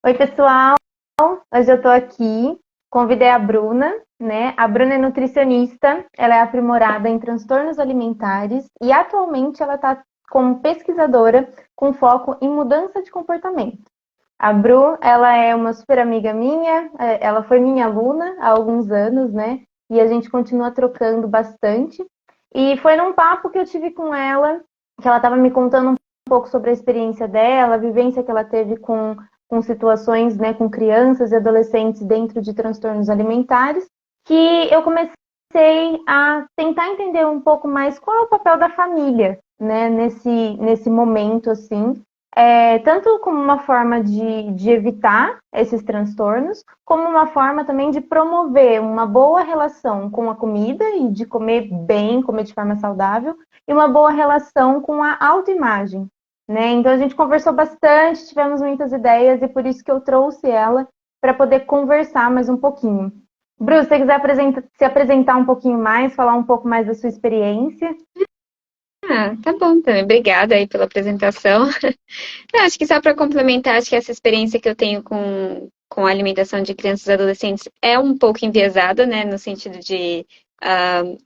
Oi, pessoal. Hoje eu tô aqui. Convidei a Bruna, né? A Bruna é nutricionista, ela é aprimorada em transtornos alimentares e atualmente ela está como pesquisadora com foco em mudança de comportamento. A Bru, ela é uma super amiga minha, ela foi minha aluna há alguns anos, né? E a gente continua trocando bastante. E foi num papo que eu tive com ela, que ela estava me contando um pouco sobre a experiência dela, a vivência que ela teve com situações, né, com crianças e adolescentes dentro de transtornos alimentares, que eu comecei a tentar entender um pouco mais qual é o papel da família, né, nesse momento, assim, tanto como uma forma de evitar esses transtornos, como uma forma também de promover uma boa relação com a comida e de comer bem, comer de forma saudável, e uma boa relação com a autoimagem, né? Então a gente conversou bastante, tivemos muitas ideias e por isso que eu trouxe ela para poder conversar mais um pouquinho. Bruce, se você quiser se apresentar um pouquinho mais, falar um pouco mais da sua experiência. Tá bom também. Obrigada aí pela apresentação. Eu acho que só para complementar, acho que essa experiência que eu tenho com a alimentação de crianças e adolescentes é um pouco enviesada, né, no sentido de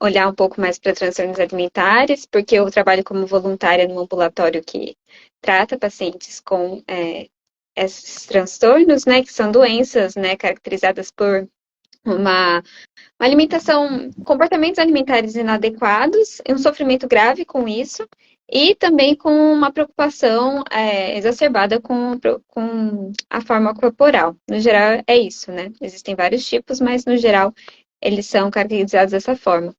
olhar um pouco mais para transtornos alimentares, porque eu trabalho como voluntária num ambulatório que trata pacientes com esses transtornos, né, que são doenças, né, caracterizadas por uma alimentação, comportamentos alimentares inadequados, um sofrimento grave com isso, e também com uma preocupação exacerbada com a forma corporal. No geral, é isso, né? Existem vários tipos, mas no geral eles são caracterizados dessa forma.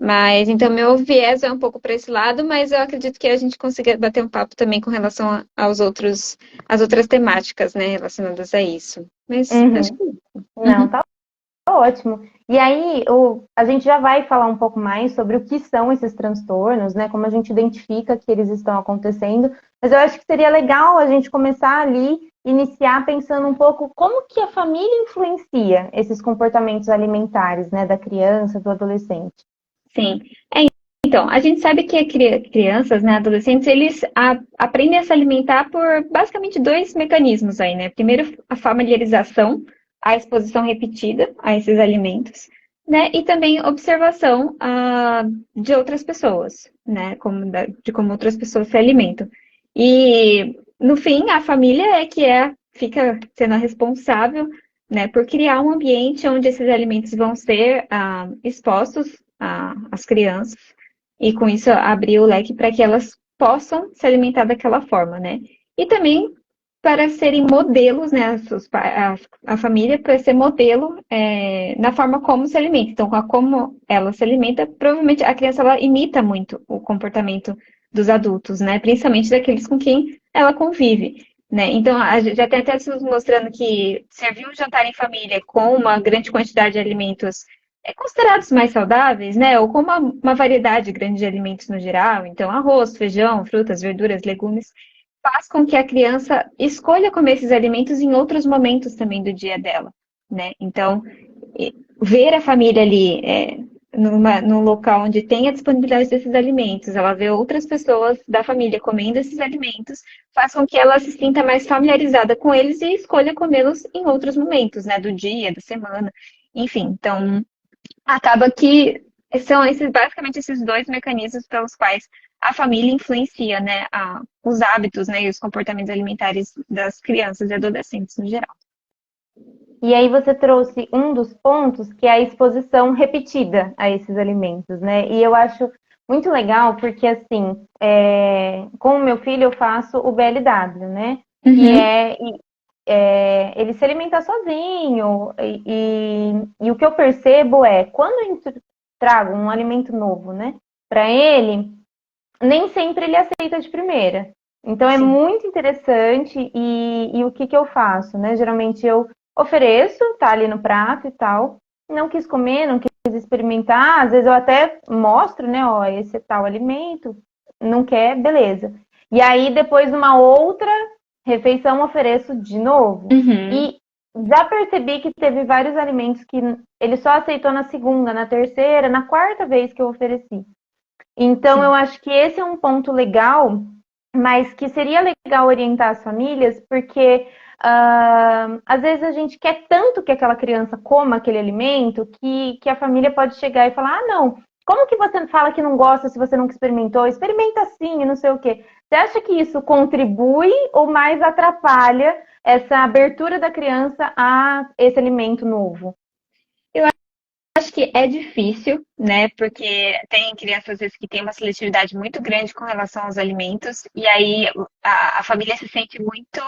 Mas então meu viés é um pouco para esse lado, mas eu acredito que a gente consiga bater um papo também com relação às outras temáticas, né, relacionadas a isso. Mas acho Uhum. que Não, tá ótimo. E aí, a gente já vai falar um pouco mais sobre o que são esses transtornos, né? Como a gente identifica que eles estão acontecendo. Mas eu acho que seria legal a gente começar ali, iniciar pensando um pouco como que a família influencia esses comportamentos alimentares, né? Da criança, do adolescente. sim. Então, a gente sabe que crianças, né, adolescentes, eles aprendem a se alimentar por basicamente dois mecanismos aí, né? Primeiro, a familiarização, a exposição repetida a esses alimentos, né? E também observação de outras pessoas, né? De como outras pessoas se alimentam. E, no fim, a família fica sendo a responsável, né, por criar um ambiente onde esses alimentos vão ser expostos às crianças e com isso abrir o leque para que elas possam se alimentar daquela forma, né? E também para serem modelos, né? A família para ser modelo na forma como se alimenta. Então, como ela se alimenta, provavelmente a criança ela imita muito o comportamento dos adultos, né? Principalmente daqueles com quem ela convive. Né? Então, a gente já tem até estudos mostrando que servir um jantar em família com uma grande quantidade de alimentos considerados mais saudáveis, né? Ou com uma variedade grande de alimentos no geral, então arroz, feijão, frutas, verduras, legumes, faz com que a criança escolha comer esses alimentos em outros momentos também do dia dela, né? Então, ver a família ali num local onde tem a disponibilidade desses alimentos, ela vê outras pessoas da família comendo esses alimentos, faz com que ela se sinta mais familiarizada com eles e escolha comê-los em outros momentos, né? Do dia, da semana, enfim. Então, acaba que são basicamente esses dois mecanismos pelos quais a família influencia, né, os hábitos, né, e os comportamentos alimentares das crianças e adolescentes no geral. E aí você trouxe um dos pontos que é a exposição repetida a esses alimentos, né? E eu acho muito legal porque, assim, com o meu filho eu faço o BLW, né? Que Uhum. ele se alimenta sozinho. E o que eu percebo é, quando eu trago um alimento novo, né, para ele, nem sempre ele aceita de primeira. Então é Sim. muito interessante e o que que eu faço, né? Geralmente eu ofereço, tá ali no prato e tal. Não quis comer, não quis experimentar. Às vezes eu até mostro, né? Ó, esse é tal alimento. Não quer, beleza. E aí depois uma outra refeição ofereço de novo. Uhum. E já percebi que teve vários alimentos que ele só aceitou na segunda, na terceira, na quarta vez que eu ofereci. Então, eu Sim. acho que esse é um ponto legal, mas que seria legal orientar as famílias, porque às vezes a gente quer tanto que aquela criança coma aquele alimento que a família pode chegar e falar, ah, não, como que você fala que não gosta se você nunca experimentou? Experimenta sim, não sei o quê. Você acha que isso contribui ou mais atrapalha essa abertura da criança a esse alimento novo? Acho que é difícil, né? Porque tem crianças, às vezes, que têm uma seletividade muito grande com relação aos alimentos, e aí a família se sente muito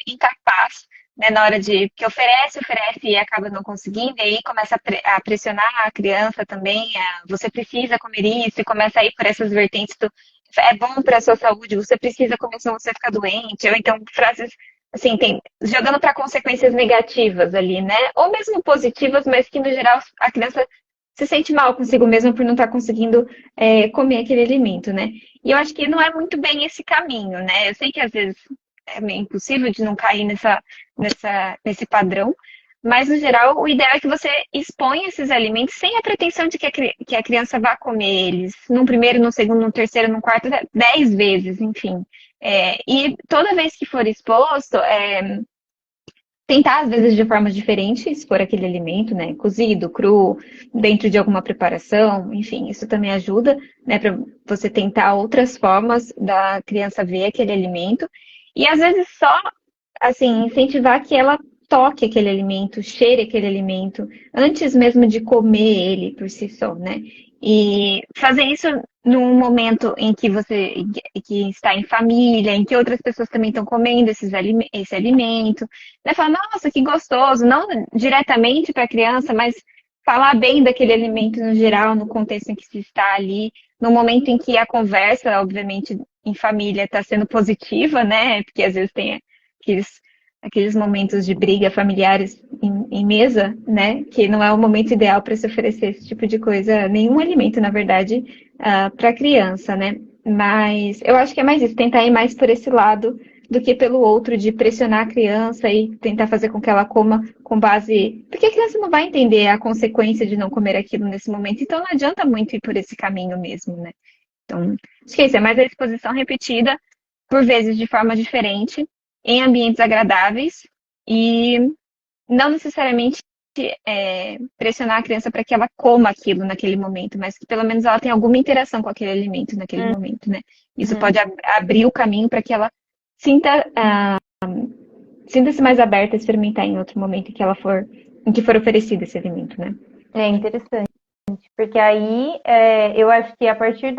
incapaz, né? Na hora de que oferece, oferece e acaba não conseguindo, e aí começa a pressionar a criança também, você precisa comer isso, e começa a ir por essas vertentes do é bom para a sua saúde, você precisa comer, senão você fica doente, ou então frases assim, jogando para consequências negativas ali, né? Ou mesmo positivas, mas que no geral a criança se sente mal consigo mesma por não estar conseguindo comer aquele alimento, né? E eu acho que não é muito bem esse caminho, né? Eu sei que às vezes é meio impossível de não cair nesse padrão, mas no geral o ideal é que você exponha esses alimentos sem a pretensão de que a criança vá comer eles num primeiro, no segundo, no terceiro, no quarto, 10 vezes, enfim. E toda vez que for exposto, tentar, às vezes, de formas diferentes, expor aquele alimento, né? Cozido, cru, dentro de alguma preparação, enfim, isso também ajuda, né? Para você tentar outras formas da criança ver aquele alimento. E, às vezes, só, assim, incentivar que ela toque aquele alimento, cheire aquele alimento, antes mesmo de comer ele por si só, né? E fazer isso num momento em que você que está em família, em que outras pessoas também estão comendo esse alimento, né? Falar, nossa, que gostoso, não diretamente para a criança, mas falar bem daquele alimento no geral, no contexto em que se está ali, no momento em que a conversa, obviamente, em família está sendo positiva, né? Porque às vezes tem aqueles momentos de briga familiares em mesa, né? Que não é o momento ideal para se oferecer esse tipo de coisa, nenhum alimento, na verdade, para a criança, né? Mas eu acho que é mais isso, tentar ir mais por esse lado do que pelo outro, de pressionar a criança e tentar fazer com que ela coma com base. Porque a criança não vai entender a consequência de não comer aquilo nesse momento, então não adianta muito ir por esse caminho mesmo, né? Então, acho que isso é mais a exposição repetida, por vezes de forma diferente, em ambientes agradáveis e não necessariamente pressionar a criança para que ela coma aquilo naquele momento, mas que pelo menos ela tenha alguma interação com aquele alimento naquele momento, né? Isso pode abrir o caminho para que ela sinta-se mais aberta a experimentar em outro momento em que for oferecido esse alimento, né? É interessante, porque aí eu acho que a partir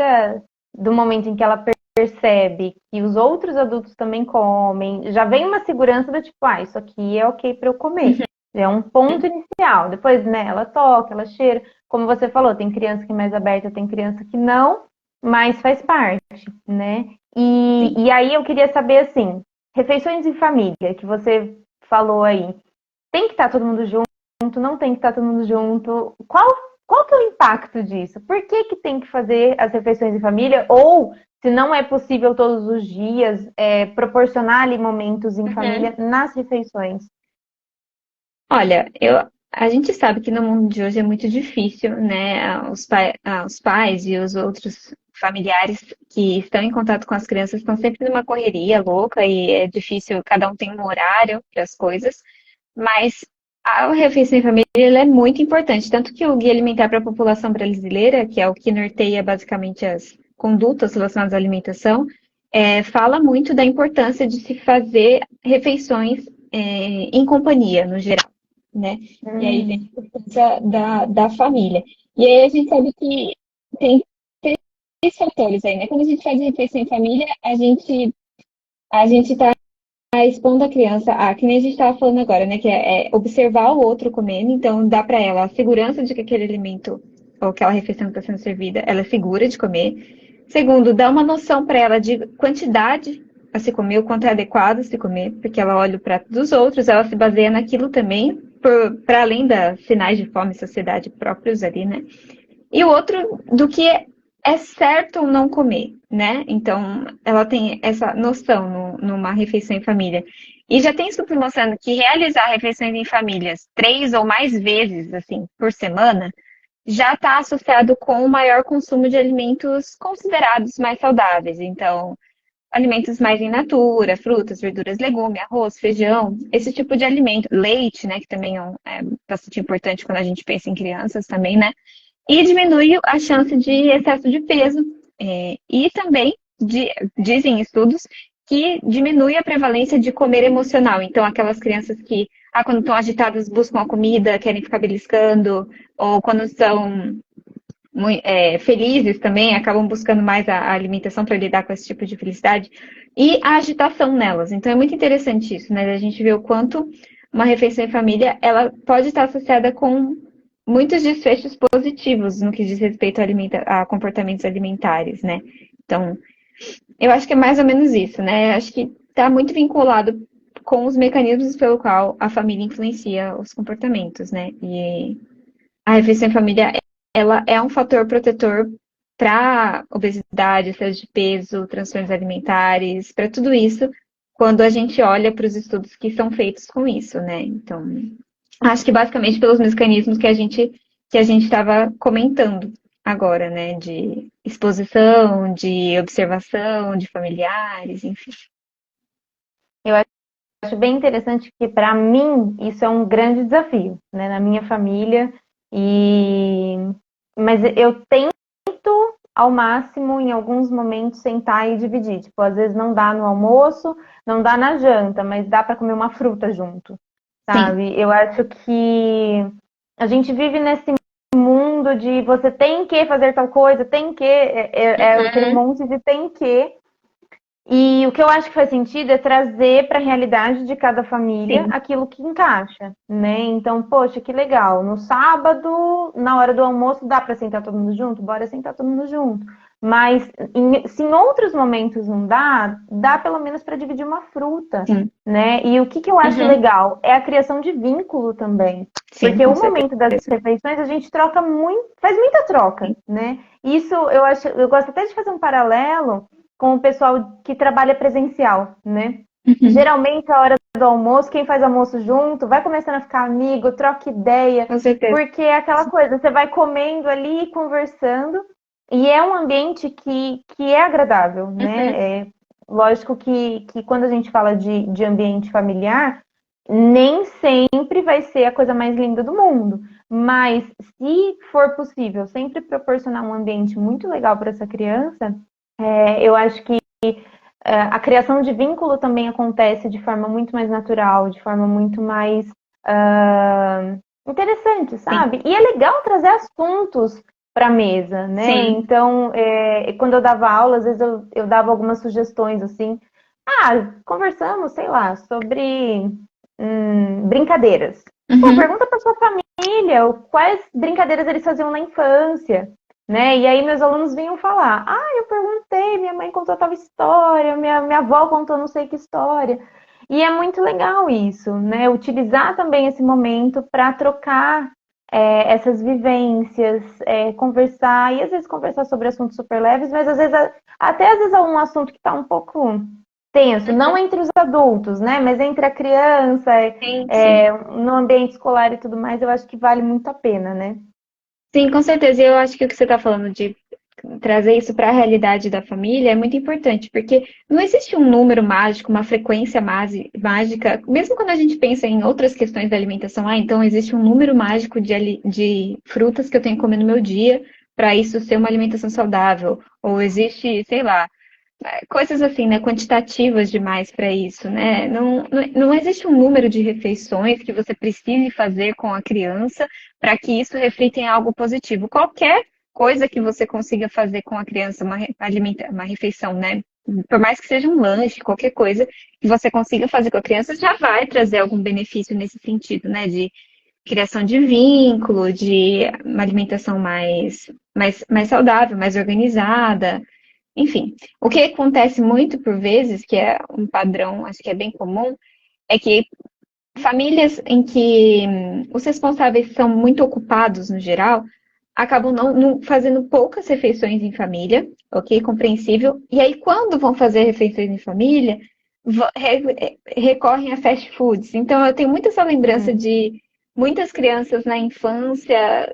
do momento em que ela percebe que os outros adultos também comem, já vem uma segurança do tipo, isso aqui é ok para eu comer. É um ponto inicial. Depois, né, ela toca, ela cheira. Como você falou, tem criança que é mais aberta, tem criança que não, mas faz parte, né? E aí eu queria saber, assim, refeições em família, que você falou aí. Tem que estar todo mundo junto, não tem que estar todo mundo junto. Qual que é o impacto disso? Por que tem que fazer as refeições em família? Ou, se não é possível todos os dias, proporcionar ali momentos em família nas refeições? Olha, a gente sabe que no mundo de hoje é muito difícil, né? Os pais e os outros familiares que estão em contato com as crianças estão sempre numa correria louca e é difícil, cada um tem um horário para as coisas, mas a refeição em família ela é muito importante, tanto que o Guia Alimentar para a População Brasileira, que é o que norteia basicamente as condutas relacionadas à alimentação, fala muito da importância de se fazer refeições em companhia, no geral, né? E aí vem a importância da família. E aí a gente sabe que tem três fatores aí, né? Quando a gente faz refeição em família, a gente está expondo a criança que nem a gente estava falando agora, né? Que é observar o outro comendo, então dá para ela a segurança de que aquele alimento ou aquela refeição que está sendo servida, ela é segura de comer. Segundo, dá uma noção para ela de quantidade a se comer, o quanto é adequado se comer, porque ela olha o prato dos outros, ela se baseia naquilo também, para além das sinais de fome e saciedade próprios ali, né? E o outro, do que é certo ou não comer, né? Então, ela tem essa noção numa refeição em família. E já tem estudo mostrando que realizar refeições em famílias 3 ou mais vezes, assim, por semana, já está associado com o maior consumo de alimentos considerados mais saudáveis. Então, alimentos mais in natura, frutas, verduras, legumes, arroz, feijão, esse tipo de alimento. Leite, né, que também é bastante importante quando a gente pensa em crianças também, né? E diminui a chance de excesso de peso. E também dizem estudos que diminui a prevalência de comer emocional. Então, aquelas crianças que, quando estão agitadas, buscam a comida, querem ficar beliscando, ou quando são felizes também, acabam buscando mais a alimentação para lidar com esse tipo de felicidade. E a agitação nelas. Então, é muito interessante isso, né? A gente vê o quanto uma refeição em família, ela pode estar associada com muitos desfechos positivos no que diz respeito a comportamentos alimentares, né? Então, eu acho que é mais ou menos isso, né? Acho que está muito vinculado com os mecanismos pelo qual a família influencia os comportamentos, né? E a refeição em família, ela é um fator protetor para obesidade, excesso de peso, transtornos alimentares, para tudo isso, quando a gente olha para os estudos que são feitos com isso, né? Então, acho que basicamente pelos mecanismos que a gente estava comentando agora, né? De exposição, de observação, de familiares, enfim. Eu acho bem interessante que, para mim, isso é um grande desafio, né, na minha família. Mas eu tento, ao máximo, em alguns momentos, sentar e dividir. Tipo, às vezes não dá no almoço, não dá na janta, mas dá para comer uma fruta junto, sabe? Sim. Eu acho que a gente vive nesse mundo de você tem que fazer tal coisa, tem que, aquele monte de tem que. E o que eu acho que faz sentido é trazer para a realidade de cada família Sim. aquilo que encaixa, né? Então, poxa, que legal. No sábado, na hora do almoço, dá para sentar todo mundo junto? Bora sentar todo mundo junto. Mas se em outros momentos não dá, dá pelo menos para dividir uma fruta, Sim. né? E o que eu acho legal é a criação de vínculo também. Sim, porque com o momento das certeza. refeições a gente troca muito, faz muita troca, né? Isso eu gosto até de fazer um paralelo com o pessoal que trabalha presencial, né? Geralmente, a hora do almoço, quem faz almoço junto, vai começando a ficar amigo, troca ideia, Com certeza. porque é aquela coisa, você vai comendo ali, conversando, e é um ambiente que é agradável, né? É lógico que quando a gente fala de ambiente familiar, nem sempre vai ser a coisa mais linda do mundo, mas se for possível, sempre proporcionar um ambiente muito legal para essa criança, eu acho que a criação de vínculo também acontece de forma muito mais natural, de forma muito mais interessante, sabe? Sim. E é legal trazer assuntos para a mesa, né? Sim. Então, quando eu dava aula, às vezes eu dava algumas sugestões assim. Conversamos, sei lá, sobre brincadeiras. Pô, pergunta para sua família quais brincadeiras eles faziam na infância. Né? E aí meus alunos vinham falar, eu perguntei, minha mãe contou tal história, minha avó contou não sei que história. E é muito legal isso, né? Utilizar também esse momento para trocar essas vivências, conversar, e às vezes conversar sobre assuntos super leves, mas às vezes é um assunto que está um pouco tenso, não entre os adultos, né? Mas entre a criança, sim. No ambiente escolar e tudo mais, eu acho que vale muito a pena, né? Sim, com certeza. E eu acho que o que você está falando de trazer isso para a realidade da família é muito importante, porque não existe um número mágico, uma frequência mágica, mesmo quando a gente pensa em outras questões da alimentação, então existe um número mágico de frutas que eu tenho que comer no meu dia para isso ser uma alimentação saudável, ou existe, sei lá, coisas assim, né, quantitativas demais para isso, né? Não existe um número de refeições que você precise fazer com a criança para que isso reflita em algo positivo. Qualquer coisa que você consiga fazer com a criança, uma refeição, né? Por mais que seja um lanche, qualquer coisa que você consiga fazer com a criança, já vai trazer algum benefício nesse sentido, né? De criação de vínculo, de uma alimentação mais saudável, mais organizada. Enfim, o que acontece muito por vezes, que é um padrão, acho que é bem comum, é que famílias em que os responsáveis são muito ocupados no geral, acabam não fazendo poucas refeições em família, ok? Compreensível. E aí, quando vão fazer refeições em família, recorrem a fast foods. Então, eu tenho muito essa lembrança de muitas crianças na infância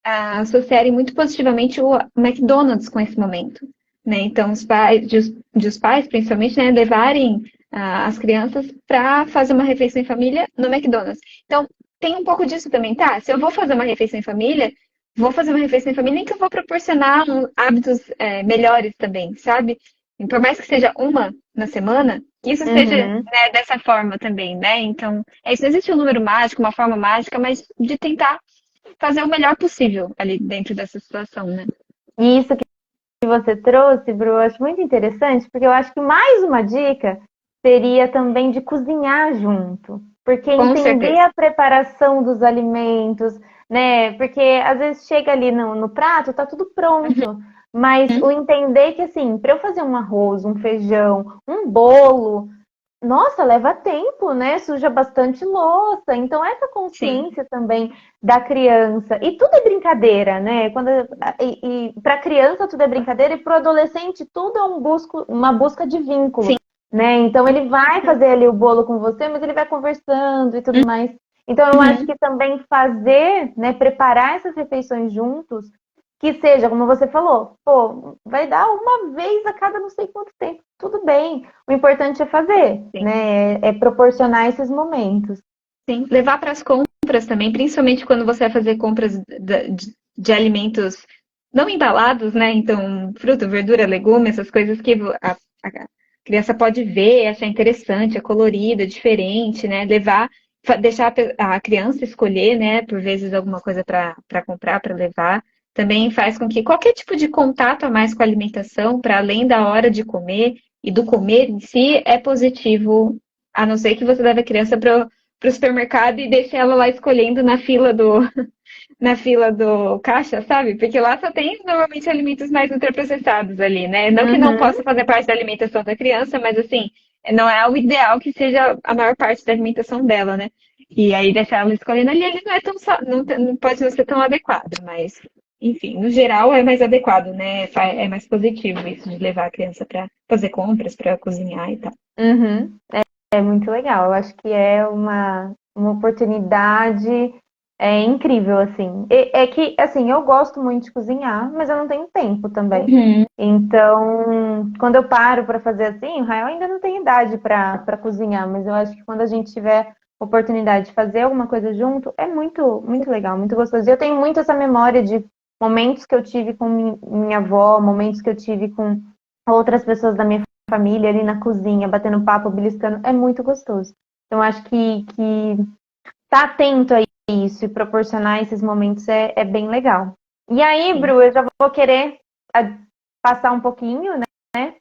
associarem muito positivamente o McDonald's com esse momento. né? Então, os pais, de os pais, principalmente, né, levarem as crianças para fazer uma refeição em família no McDonald's. Então, tem um pouco disso também, tá? Se eu vou fazer uma refeição em família, vou fazer uma refeição em família em que eu vou proporcionar hábitos melhores também, sabe? E por mais que seja uma na semana, que isso seja, Uhum. né, dessa forma também, né? Então, isso não existe um número mágico, uma forma mágica, mas de tentar fazer o melhor possível ali dentro dessa situação, né? E isso que você trouxe, Bru, eu acho muito interessante, porque eu acho que mais uma dica seria também de cozinhar junto. Porque Com entender certeza. a preparação dos alimentos, né? Porque às vezes chega ali no prato, tá tudo pronto. Mas o entender que, assim, para eu fazer um arroz, um feijão, um bolo, nossa, leva tempo, né? Suja bastante louça. Então, essa Sim, consciência também da criança. E tudo é brincadeira, né? E para a criança tudo é brincadeira, e para o adolescente tudo é uma busca de vínculo, sim. né? Então, ele vai fazer ali o bolo com você, mas ele vai conversando e tudo mais. Então, eu acho Uhum. que também fazer, né, preparar essas refeições juntos, que seja, como você falou, pô, vai dar uma vez a cada não sei quanto tempo, tudo bem. O importante é fazer, Sim, né? É proporcionar esses momentos. sim. Levar para as compras também, principalmente quando você vai fazer compras de alimentos não embalados, né? Então, fruta, verdura, legume, essas coisas que a criança pode ver, achar interessante, é colorida, diferente, né? Levar, deixar a criança escolher, né? Por vezes alguma coisa para comprar, para levar. Também faz com que qualquer tipo de contato a mais com a alimentação, para além da hora de comer e do comer em si, é positivo, a não ser que você leve a criança para o supermercado e deixe ela lá escolhendo na fila do caixa, sabe? Porque lá só tem normalmente alimentos mais ultraprocessados ali, né? Não que não Uhum. possa fazer parte da alimentação da criança, mas assim, não é o ideal que seja a maior parte da alimentação dela, né? E aí deixar ela escolhendo ali, ele não é tão, não pode não ser tão adequado, mas enfim, no geral é mais adequado, né? É mais positivo isso de levar a criança para fazer compras, para cozinhar e tal. Uhum. É muito legal. Eu acho que é uma oportunidade incrível, assim. É que, assim, eu gosto muito de cozinhar, mas eu não tenho tempo também. Uhum. Então, quando eu paro para fazer assim, o Rael ainda não tem idade para cozinhar, mas eu acho que quando a gente tiver oportunidade de fazer alguma coisa junto, é muito, muito legal, muito gostoso. E eu tenho muito essa memória de momentos que eu tive com minha avó, momentos que eu tive com outras pessoas da minha família ali na cozinha, batendo papo, beliscando, é muito gostoso. Então, acho que tá atento a isso e proporcionar esses momentos é bem legal. E aí, Sim. Bru, eu já vou querer passar um pouquinho, né,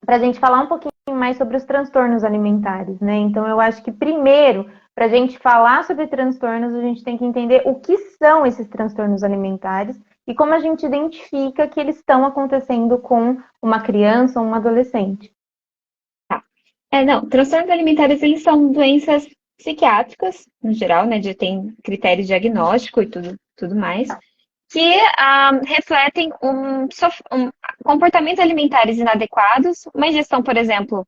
para a gente falar um pouquinho mais sobre os transtornos alimentares, né? Então, eu acho que primeiro, para a gente falar sobre transtornos, a gente tem que entender o que são esses transtornos alimentares e como a gente identifica que eles estão acontecendo com uma criança ou um adolescente. Não, transtornos alimentares, eles são doenças psiquiátricas, no geral, né, tem critério diagnóstico e tudo mais, que refletem comportamentos alimentares inadequados, uma ingestão, por exemplo,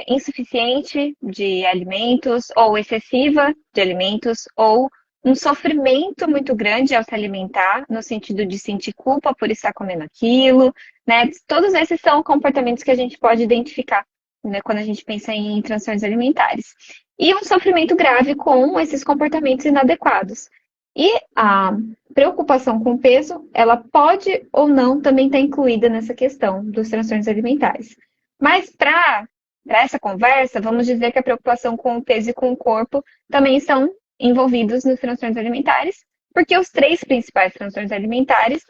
insuficiente de alimentos, ou excessiva de alimentos, ou um sofrimento muito grande ao se alimentar, no sentido de sentir culpa por estar comendo aquilo, né? Todos esses são comportamentos que a gente pode identificar, né, quando a gente pensa em transtornos alimentares. E um sofrimento grave com esses comportamentos inadequados. E a preocupação com o peso, ela pode ou não também estar incluída nessa questão dos transtornos alimentares. Mas para essa conversa, vamos dizer que a preocupação com o peso e com o corpo também são envolvidos nos transtornos alimentares, porque os três principais transtornos alimentares,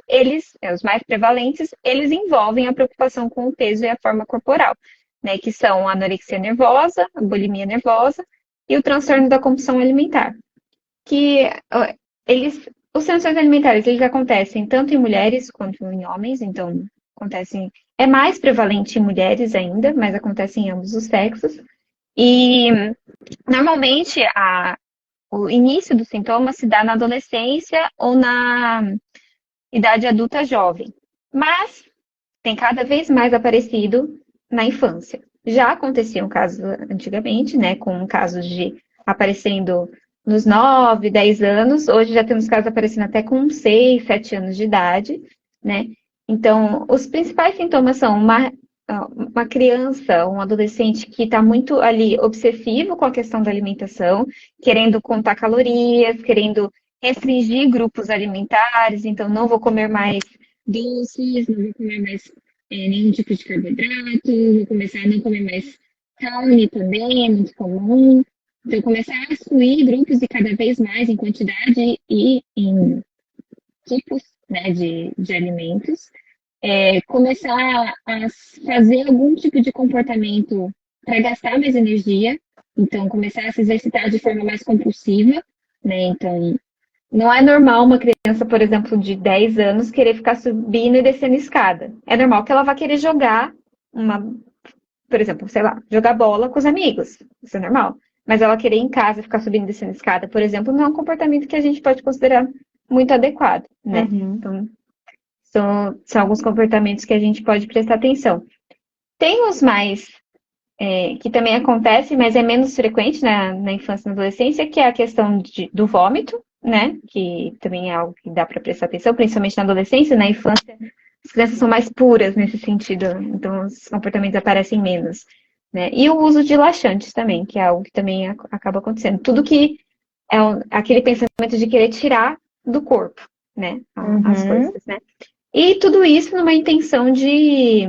os mais prevalentes, eles envolvem a preocupação com o peso e a forma corporal, né, que são a anorexia nervosa, a bulimia nervosa e o transtorno da compulsão alimentar. Que os transtornos alimentares, eles acontecem tanto em mulheres quanto em homens, então é mais prevalente em mulheres ainda, mas acontece em ambos os sexos. E normalmente o início dos sintomas se dá na adolescência ou na idade adulta jovem, mas tem cada vez mais aparecido na infância. Já aconteciam casos antigamente, né, com casos de aparecendo nos 9, 10 anos, hoje já temos casos aparecendo até com 6, 7 anos de idade, né? Então, os principais sintomas são uma criança, um adolescente que está muito ali obsessivo com a questão da alimentação, querendo contar calorias, querendo restringir grupos alimentares, então não vou comer mais doces, não vou comer mais nenhum tipo de carboidrato, vou começar a não comer mais carne também, é muito comum. Então, começar a excluir grupos e cada vez mais em quantidade e em tipos, né, de alimentos. Começar a fazer algum tipo de comportamento para gastar mais energia, então começar a se exercitar de forma mais compulsiva, né? Então, não é normal uma criança, por exemplo, de 10 anos querer ficar subindo e descendo escada. É normal que ela vá querer jogar por exemplo, sei lá, jogar bola com os amigos. Isso é normal. Mas ela querer em casa ficar subindo e descendo escada, por exemplo, não é um comportamento que a gente pode considerar muito adequado, né? Uhum. Então, são alguns comportamentos que a gente pode prestar atenção. Tem os mais que também acontecem, mas é menos frequente na infância e na adolescência, que é a questão do vômito, né? Que também é algo que dá para prestar atenção, principalmente na adolescência. Na infância, as crianças são mais puras nesse sentido, então os comportamentos aparecem menos. Né? E o uso de laxantes também, que é algo que também acaba acontecendo. Tudo que é aquele pensamento de querer tirar do corpo, né? As Uhum. coisas, né? E tudo isso numa intenção de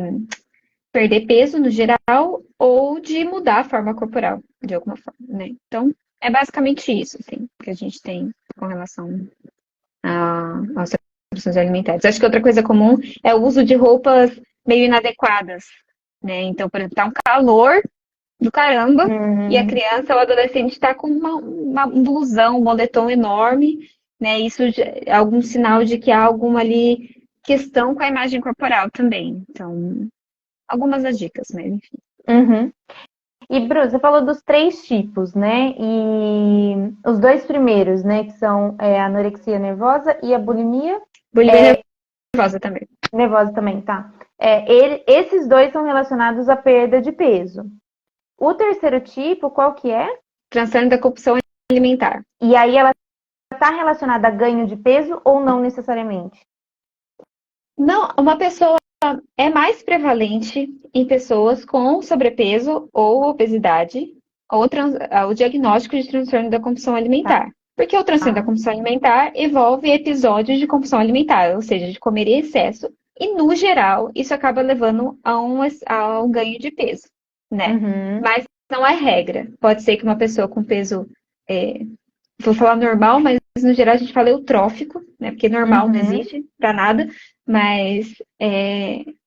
perder peso no geral ou de mudar a forma corporal, de alguma forma, né? Então, é basicamente isso, assim, que a gente tem com relação às restrições alimentares. Acho que outra coisa comum é o uso de roupas meio inadequadas, né? Então, por exemplo, tá um calor do caramba e a Uhum. criança ou adolescente está com um blusão, um moletom enorme, né? Isso é algum sinal de que há alguma ali questão com a imagem corporal também. Então, algumas das dicas, né? Enfim. Uhum. E, Bru, você falou dos 3 tipos, né? E os 2 primeiros, né? Que são a anorexia nervosa e a bulimia Bulimia nervosa também. nervosa também, tá? Esses 2 são relacionados à perda de peso. O terceiro tipo, qual que é? Transtorno da compulsão alimentar. E aí ela está relacionada a ganho de peso ou não necessariamente? Não, uma pessoa é mais prevalente em pessoas com sobrepeso ou obesidade ou o diagnóstico de transtorno da compulsão alimentar. Porque o transtorno da Tá. compulsão alimentar envolve episódios de compulsão alimentar, ou seja, de comer em excesso, e no geral isso acaba levando ao ganho de peso, né? Uhum. Mas não é regra. Pode ser que uma pessoa com peso, vou falar normal, mas no geral a gente fala eutrófico, né? Porque normal não Uhum. existe para nada, mas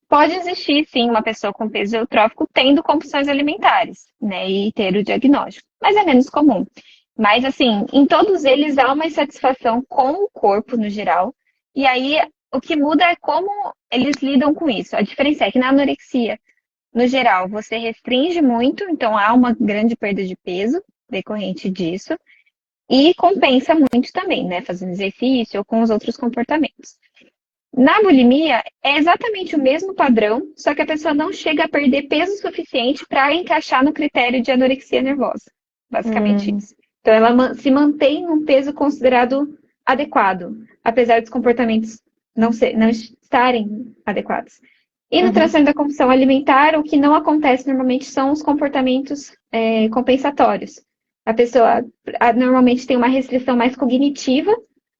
pode existir sim uma pessoa com peso eutrófico tendo compulsões alimentares, né? E ter o diagnóstico, mas é menos comum. Mas assim, em todos eles há uma insatisfação com o corpo no geral, e aí o que muda é como eles lidam com isso. A diferença é que na anorexia, no geral, você restringe muito, então há uma grande perda de peso decorrente disso. E compensa muito também, né? Fazendo exercício ou com os outros comportamentos. Na bulimia, é exatamente o mesmo padrão, só que a pessoa não chega a perder peso suficiente para encaixar no critério de anorexia nervosa. Basicamente Uhum. isso. Então, ela se mantém num peso considerado adequado, apesar dos comportamentos não estarem adequados. E no Uhum. transtorno da compulsão alimentar, o que não acontece normalmente são os comportamentos compensatórios. A pessoa normalmente tem uma restrição mais cognitiva,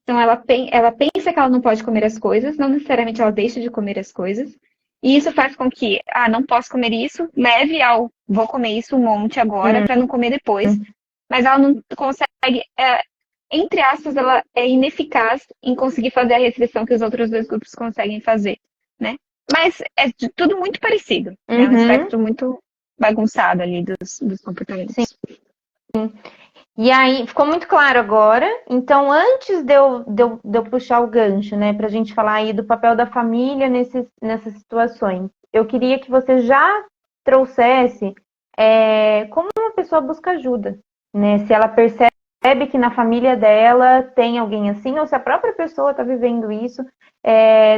então ela pensa que ela não pode comer as coisas, não necessariamente ela deixa de comer as coisas. E isso faz com que, não posso comer isso, leve ao vou comer isso um monte agora para não comer depois. Mas ela não consegue, entre aspas, ela é ineficaz em conseguir fazer a restrição que os outros 2 grupos conseguem fazer, né? Mas é tudo muito parecido, né? Um Uhum. espectro muito bagunçado ali dos Sim. comportamentos. E aí, ficou muito claro agora. Então, antes de eu puxar o gancho, né, para a gente falar aí do papel da família nessas situações, eu queria que você já trouxesse como uma pessoa busca ajuda, né? Se ela percebe que na família dela tem alguém assim, ou se a própria pessoa está vivendo isso,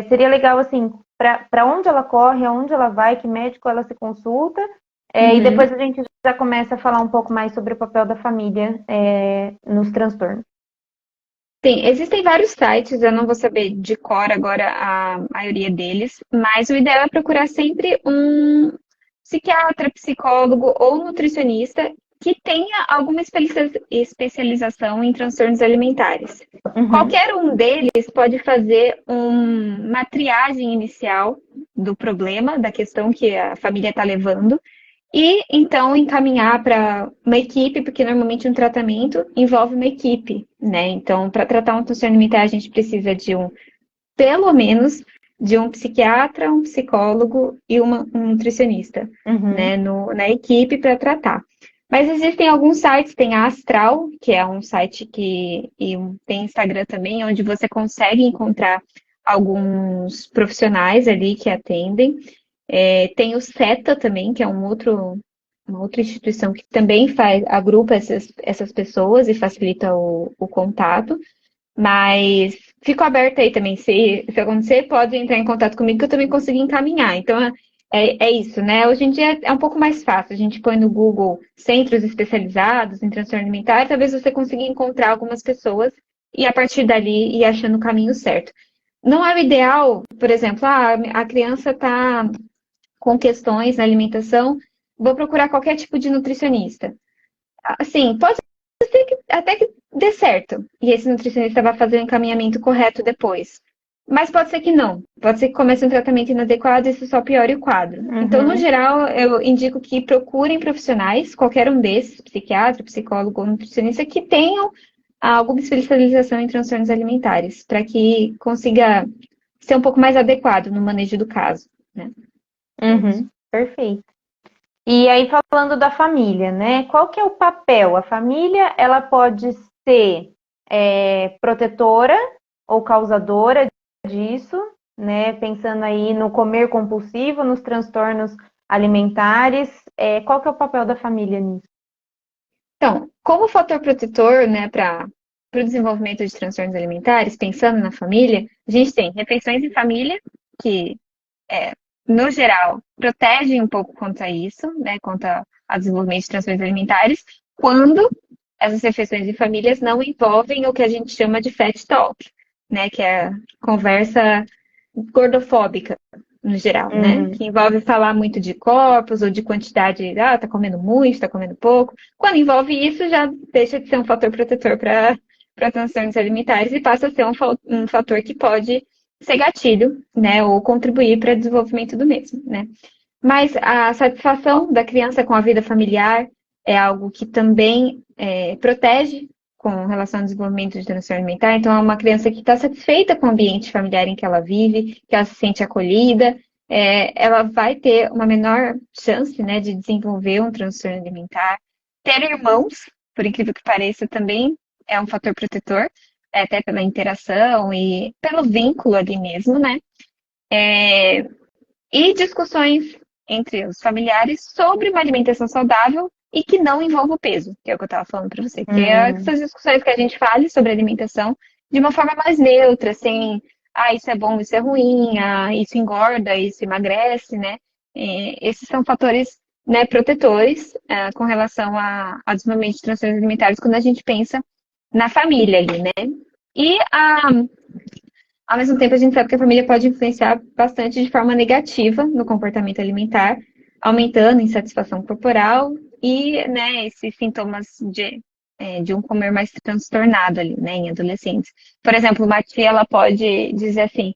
seria legal, assim, para onde ela corre, aonde ela vai, que médico ela se consulta. E Uhum. depois a gente já começa a falar um pouco mais sobre o papel da família nos transtornos. Existem vários sites, eu não vou saber de cor agora a maioria deles, mas o ideal é procurar sempre um psiquiatra, psicólogo ou nutricionista que tenha alguma especialização em transtornos alimentares. Uhum, Qualquer um deles pode fazer uma triagem inicial do problema, da questão que a família está levando, e então encaminhar para uma equipe, porque normalmente um tratamento envolve uma equipe, né? Então, para tratar um transtorno alimentar, a gente precisa pelo menos, de um psiquiatra, um psicólogo e um nutricionista, uhum, né? Na equipe para tratar. Mas existem alguns sites, tem a Astral, que é um site tem Instagram também, onde você consegue encontrar alguns profissionais ali que atendem. Tem o SETA também, que é uma outra instituição que também agrupa essas pessoas e facilita o contato. Mas fico aberta aí também. Se acontecer, pode entrar em contato comigo que eu também consigo encaminhar. Então, é isso, né? Hoje em dia é um pouco mais fácil. A gente põe no Google centros especializados em transtorno alimentar, talvez você consiga encontrar algumas pessoas e a partir dali ir achando o caminho certo. Não é o ideal, por exemplo, a criança está com questões na alimentação, vou procurar qualquer tipo de nutricionista. Assim, pode ser que até que dê certo. E esse nutricionista vai fazer o encaminhamento correto depois. Mas pode ser que não. Pode ser que comece um tratamento inadequado e isso só piore o quadro. Então, no uhum, geral, eu indico que procurem profissionais, qualquer um desses, psiquiatra, psicólogo ou nutricionista, que tenham alguma especialização em transtornos alimentares, para que consiga ser um pouco mais adequado no manejo do caso, né? É isso. uhum. Perfeito. E aí, falando da família, né? Qual que é o papel? A família, ela pode ser protetora ou causadora disso, né? Pensando aí no comer compulsivo, nos transtornos alimentares. Qual que é o papel da família nisso? Então, como fator protetor, né, para o desenvolvimento de transtornos alimentares, pensando na família, a gente tem refeições em família, que, no geral, protegem um pouco contra isso, né, contra o desenvolvimento de transtornos alimentares, quando essas refeições em famílias não envolvem o que a gente chama de fat talk, né, que é conversa gordofóbica, no geral, né? Uhum, Que envolve falar muito de corpos ou de quantidade, tá comendo muito, tá comendo pouco. Quando envolve isso, já deixa de ser um fator protetor para transtornos alimentares e passa a ser um fator que pode ser gatilho, né? Ou contribuir para o desenvolvimento do mesmo, né? Mas a satisfação da criança com a vida familiar é algo que também protege com relação ao desenvolvimento de transtorno alimentar. Então, é uma criança que está satisfeita com o ambiente familiar em que ela vive, que ela se sente acolhida, ela vai ter uma menor chance, né, de desenvolver um transtorno alimentar. Ter irmãos, por incrível que pareça, também é um fator protetor, até pela interação e pelo vínculo ali mesmo, né? E discussões entre os familiares sobre uma alimentação saudável e que não envolva o peso, que é o que eu estava falando para você, que é uhum, essas discussões que a gente fale sobre alimentação de uma forma mais neutra, sem, isso é bom, isso é ruim, isso engorda, isso emagrece, né? Esses são fatores, né, protetores com relação ao desenvolvimento de transtornos alimentares quando a gente pensa na família ali, né? E ao mesmo tempo, a gente sabe que a família pode influenciar bastante de forma negativa no comportamento alimentar, aumentando a insatisfação corporal e, né, esses sintomas de um comer mais transtornado ali, né, em adolescentes. Por exemplo, uma tia, ela pode dizer assim,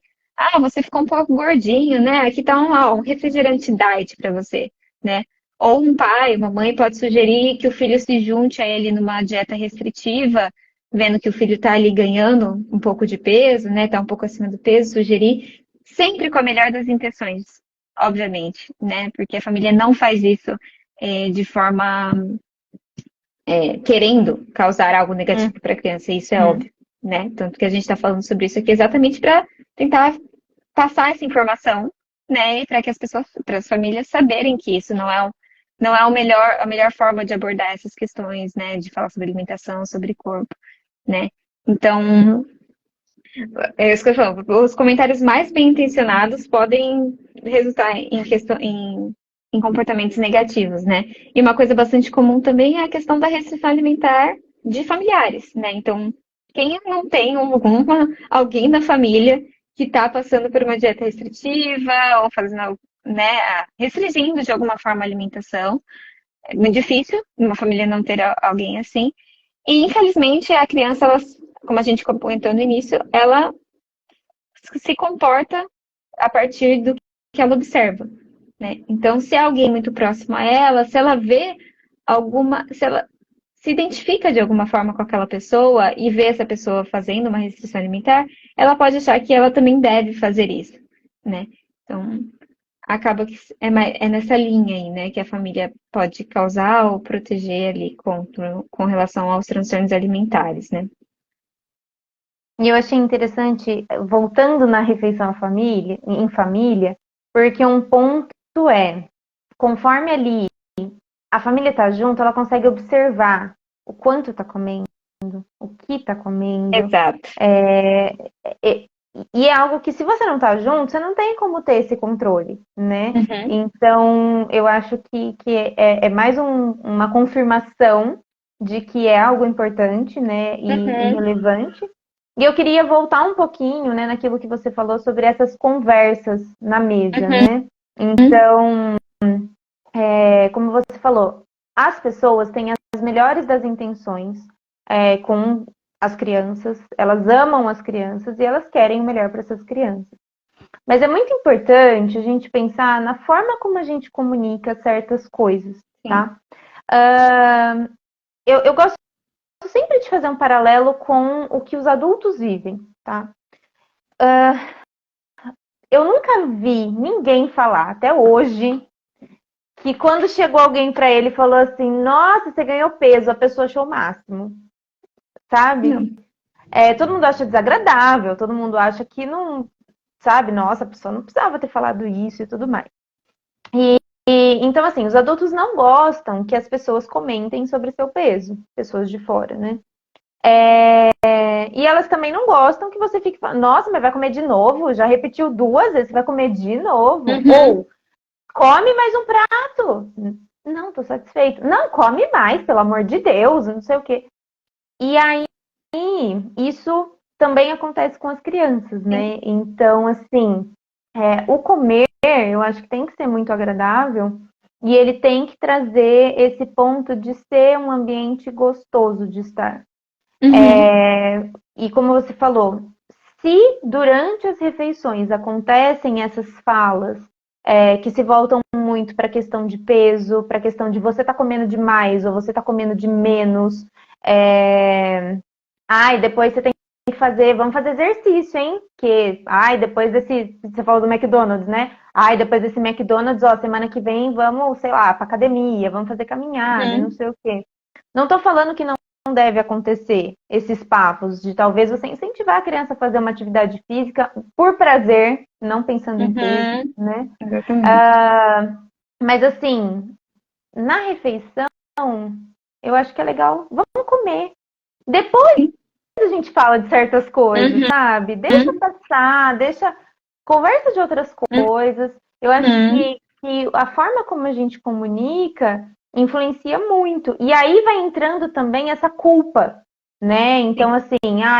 você ficou um pouco gordinho, né, aqui tá um refrigerante diet para você, né. Ou um pai, uma mãe pode sugerir que o filho se junte a ele numa dieta restritiva, vendo que o filho está ali ganhando um pouco de peso, né? Está um pouco acima do peso, sugerir, sempre com a melhor das intenções, obviamente, né? Porque a família não faz isso de forma querendo causar algo negativo para a criança, isso é uhum, óbvio, né? Tanto que a gente está falando sobre isso aqui exatamente para tentar passar essa informação, né? E para que as pessoas, para as famílias saberem que isso não é a melhor forma de abordar essas questões, né? De falar sobre alimentação, sobre corpo, né? Então, é isso que eu falo. Os comentários mais bem intencionados podem resultar em comportamentos negativos, né? E uma coisa bastante comum também é a questão da restrição alimentar de familiares, né? Então, Quem não tem alguém na família que está passando por uma dieta restritiva ou fazendo, né, restringindo de alguma forma a alimentação? É muito difícil uma família não ter alguém assim. E, infelizmente, a criança, ela, como a gente comentou no início, ela se comporta a partir do que ela observa, né? Então, se é alguém muito próximo a ela, se ela vê se ela se identifica de alguma forma com aquela pessoa e vê essa pessoa fazendo uma restrição alimentar, ela pode achar que ela também deve fazer isso, né? Então, acaba que é nessa linha aí, né, que a família pode causar ou proteger ali com relação aos transtornos alimentares, né? E eu achei interessante, voltando na refeição em família, porque um ponto é, conforme ali a família está junto, ela consegue observar o quanto está comendo, o que está comendo. Exato. E é algo que, se você não está junto, você não tem como ter esse controle, né? Uhum. Então, eu acho que é mais uma confirmação de que é algo importante, né? E relevante. E eu queria voltar um pouquinho, né, naquilo que você falou sobre essas conversas na mesa, né? Então, como você falou, as pessoas têm as melhores das intenções com as crianças, elas amam as crianças e elas querem o melhor para essas crianças. Mas é muito importante a gente pensar na forma como a gente comunica certas coisas, tá? Eu gosto sempre de fazer um paralelo com o que os adultos vivem, tá? Eu nunca vi ninguém falar, até hoje, que quando chegou alguém para ele e falou assim, nossa, você ganhou peso, a pessoa achou o máximo, sabe? Todo mundo acha desagradável, todo mundo acha que não, sabe, nossa, a pessoa não precisava ter falado isso e tudo mais. Então, assim, os adultos não gostam que as pessoas comentem sobre seu peso, pessoas de fora, né? E elas também não gostam que você fique falando, nossa, mas vai comer de novo? Já repetiu 2 vezes, você vai comer de novo? Ou, come mais um prato. Não, tô satisfeito. Não, come mais, pelo amor de Deus, não sei o quê. E aí, isso também acontece com as crianças, né? Então, assim, o comer, eu acho que tem que ser muito agradável e ele tem que trazer esse ponto de ser um ambiente gostoso de estar. E como você falou, se durante as refeições acontecem essas falas que se voltam muito para a questão de peso, para a questão de você tá comendo demais ou você tá comendo de menos, ai, depois você tem que fazer, vamos fazer exercício, hein? Que, ai, depois desse, você falou do McDonald's, né? Ai, depois desse McDonald's, ó, semana que vem vamos, sei lá, pra academia, vamos fazer caminhada, não sei o quê. Não tô falando que não deve acontecer esses papos de talvez você incentivar a criança a fazer uma atividade física por prazer, não pensando em peso, né? Mas assim, na refeição, eu acho que é legal, vamos comer. Depois a gente fala de certas coisas, sabe? Deixa passar, conversa de outras coisas. Eu acho que a forma como a gente comunica influencia muito. E aí vai entrando também essa culpa, né? Então, assim,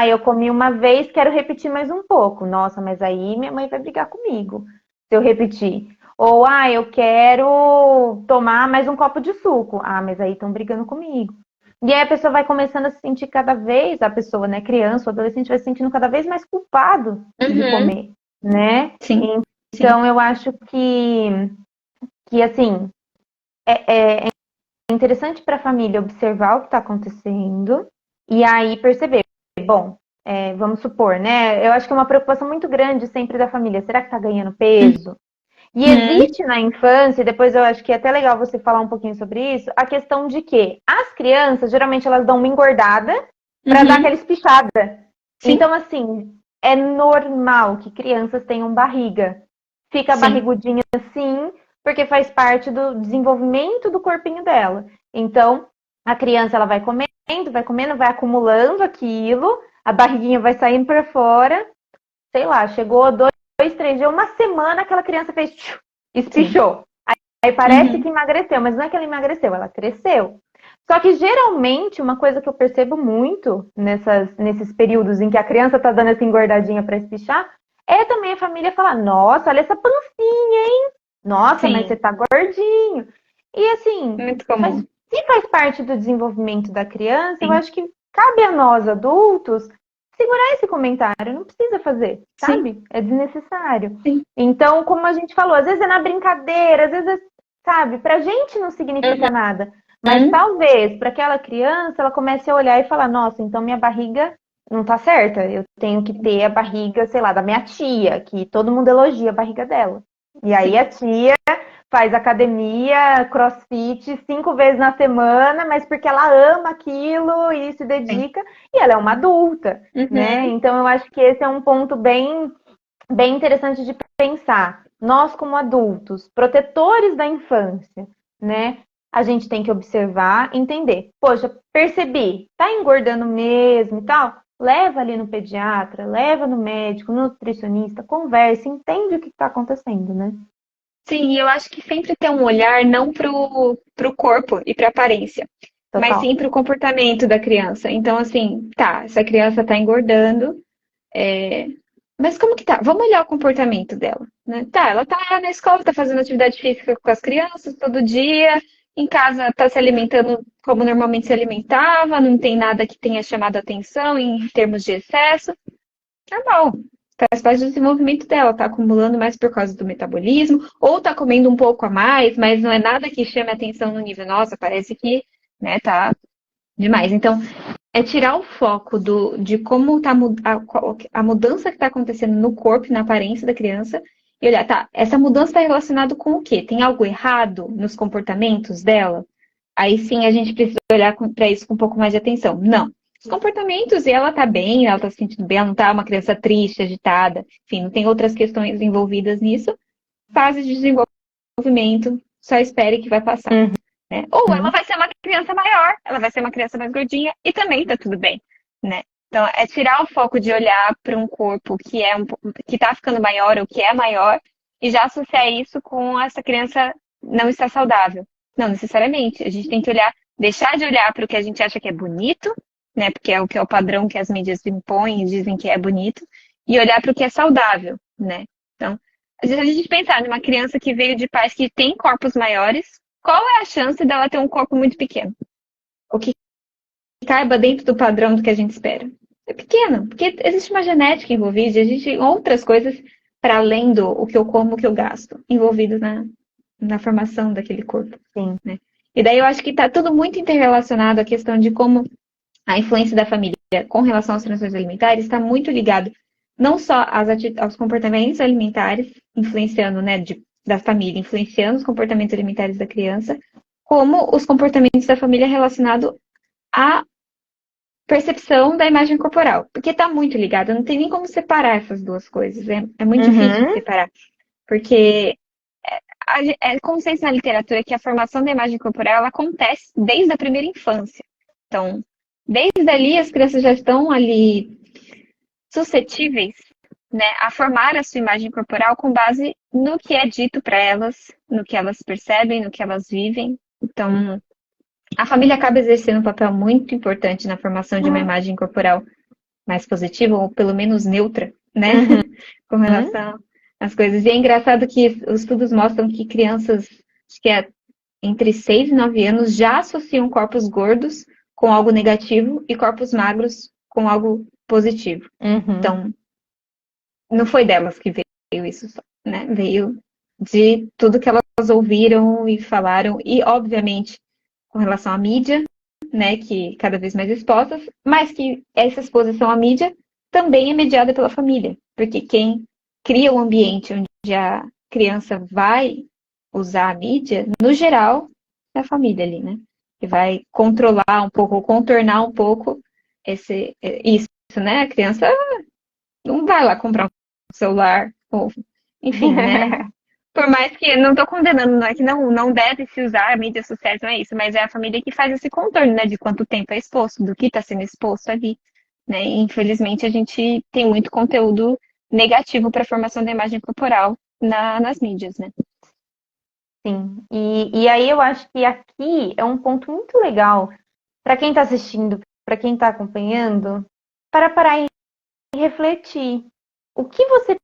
eu comi uma vez, quero repetir mais um pouco. Nossa, mas aí minha mãe vai brigar comigo se eu repetir. Ou, eu quero tomar mais um copo de suco. Mas aí estão brigando comigo. E aí a pessoa vai começando a se sentir cada vez, a pessoa, né, criança, o adolescente vai se sentindo cada vez mais culpado de comer, né? Sim. Então eu acho que assim, é interessante para a família observar o que está acontecendo e aí perceber, bom, vamos supor, né? Eu acho que é uma preocupação muito grande sempre da família. Será que está ganhando peso? E existe na infância, e depois eu acho que é até legal você falar um pouquinho sobre isso, a questão de que as crianças, geralmente, elas dão uma engordada para dar aquela espichada. Sim. Então, assim, é normal que crianças tenham barriga. Fica barrigudinha assim, porque faz parte do desenvolvimento do corpinho dela. Então, a criança, ela vai comendo, vai acumulando aquilo, a barriguinha vai saindo para fora, sei lá, chegou 2, 3 dias, uma semana, aquela criança fez, espichou. Aí parece que emagreceu, mas não é que ela emagreceu, ela cresceu. Só que geralmente, uma coisa que eu percebo muito nesses períodos em que a criança tá dando essa engordadinha para espichar, é também a família falar, nossa, olha essa pancinha, hein? Nossa, mas você Sim, tá gordinho. E assim, muito comum. se faz parte do desenvolvimento da criança, eu Sim, acho que cabe a nós, adultos, segurar esse comentário. Não precisa fazer, sim, sabe? É desnecessário. sim. Então, como a gente falou, às vezes é na brincadeira, às vezes é, sabe, pra gente não significa nada. Mas Uhum. talvez para aquela criança ela comece a olhar e falar: nossa, então minha barriga não tá certa. Eu tenho que ter a barriga, sei lá, da minha tia, que todo mundo elogia a barriga dela. E aí a tia faz academia, crossfit 5 vezes na semana, mas porque ela ama aquilo e se Sim. dedica, e ela é uma adulta, né? Uhum. Então eu acho que esse é um ponto bem interessante de pensar. Nós, como adultos, protetores da infância, né? A gente tem que observar, entender. Poxa, percebi, tá engordando mesmo e tal? Leva ali no pediatra, leva no médico, no nutricionista, conversa, entende o que está acontecendo, né? Sim, e eu acho que sempre ter um olhar não pro corpo e pra aparência, mas Total. sim pro comportamento da criança. Então, assim, tá, essa criança tá engordando, é, mas como que tá? Vamos olhar o comportamento dela, né? Tá, ela tá na escola, tá fazendo atividade física com as crianças todo dia, em casa tá se alimentando como normalmente se alimentava, não tem nada que tenha chamado atenção em termos de excesso. Normal. Faz parte do desenvolvimento dela, tá acumulando mais por causa do metabolismo, ou tá comendo um pouco a mais, mas não é nada que chame atenção no nível, nossa, parece que, né, tá demais. Então, é tirar o foco de como tá a mudança que está acontecendo no corpo e na aparência da criança e olhar, tá, essa mudança está relacionada com o quê? Tem algo errado nos comportamentos dela? Aí sim a gente precisa olhar para isso com um pouco mais de atenção. Não. Os comportamentos, e ela tá bem, ela tá se sentindo bem, ela não tá uma criança triste, agitada, enfim, não tem outras questões envolvidas nisso. Fase de desenvolvimento, só espere que vai passar. Né? Ou ela Uhum. vai ser uma criança maior, ela vai ser uma criança mais gordinha e também tá tudo bem, né? Então, é tirar o foco de olhar para um corpo que que tá ficando maior ou que é maior e já associar isso com essa criança não estar saudável. Não necessariamente. A gente tem que olhar, deixar de olhar para o que a gente acha que é bonito, né? Porque é o que é o padrão que as mídias impõem e dizem que é bonito, e olhar para o que é saudável, né? Então, às vezes a gente pensar numa criança que veio de pais que têm corpos maiores, qual é a chance dela ter um corpo muito pequeno? O que caiba dentro do padrão do que a gente espera? É pequeno, porque existe uma genética envolvida, existem outras coisas para além do o que eu como, o que eu gasto, envolvido na formação daquele corpo, Sim. né? E daí eu acho que está tudo muito interrelacionado à questão de como a influência da família com relação às transtornos alimentares está muito ligado não só aos comportamentos alimentares, influenciando, né, da família, influenciando os comportamentos alimentares da criança, como os comportamentos da família relacionado à percepção da imagem corporal. Porque está muito ligado, não tem nem como separar essas duas coisas. É muito difícil de Uhum. separar. Porque é consciência na literatura que a formação da imagem corporal ela acontece desde a primeira infância. Então, desde ali as crianças já estão ali suscetíveis, né, a formar a sua imagem corporal com base no que é dito para elas, no que elas percebem, no que elas vivem. Então, a família acaba exercendo um papel muito importante na formação de uma imagem corporal mais positiva, ou pelo menos neutra, né, com Uhum. relação às coisas. E é engraçado que os estudos mostram que crianças, acho que é entre 6 e 9 anos, já associam corpos gordos com algo negativo e corpos magros com algo positivo. Uhum. Então, não foi delas que veio isso só, né? Veio de tudo que elas ouviram e falaram, e obviamente com relação à mídia, né, que cada vez mais expostas, mas que essa exposição à mídia também é mediada pela família, porque quem cria o ambiente onde a criança vai usar a mídia, no geral, é a família ali, né? Que vai controlar um pouco, ou contornar um pouco isso, né? A criança não vai lá comprar um celular, ou, enfim, né? Por mais que não estou condenando, não é que não deve se usar mídias sociais, não é isso, mas é a família que faz esse contorno, né? De quanto tempo é exposto, do que está sendo exposto ali, né? E, infelizmente, a gente tem muito conteúdo negativo para a formação da imagem corporal nas mídias, né? sim. E aí eu acho que aqui é um ponto muito legal para quem está assistindo, para quem está acompanhando, para parar e refletir. O que você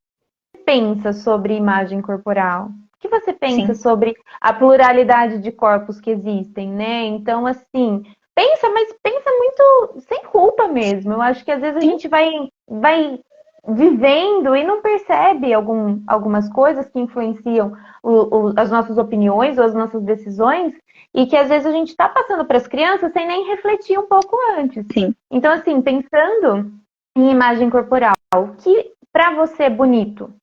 pensa sobre imagem corporal? O que você pensa Sim, sobre a pluralidade de corpos que existem, né? Então, assim, pensa, mas pensa muito sem culpa mesmo. Eu acho que às vezes a sim, gente vai vivendo e não percebe algumas coisas que influenciam as nossas opiniões ou as nossas decisões e que às vezes a gente está passando para as crianças sem nem refletir um pouco antes. sim, Então, assim, pensando em imagem corporal, o que para você é bonito?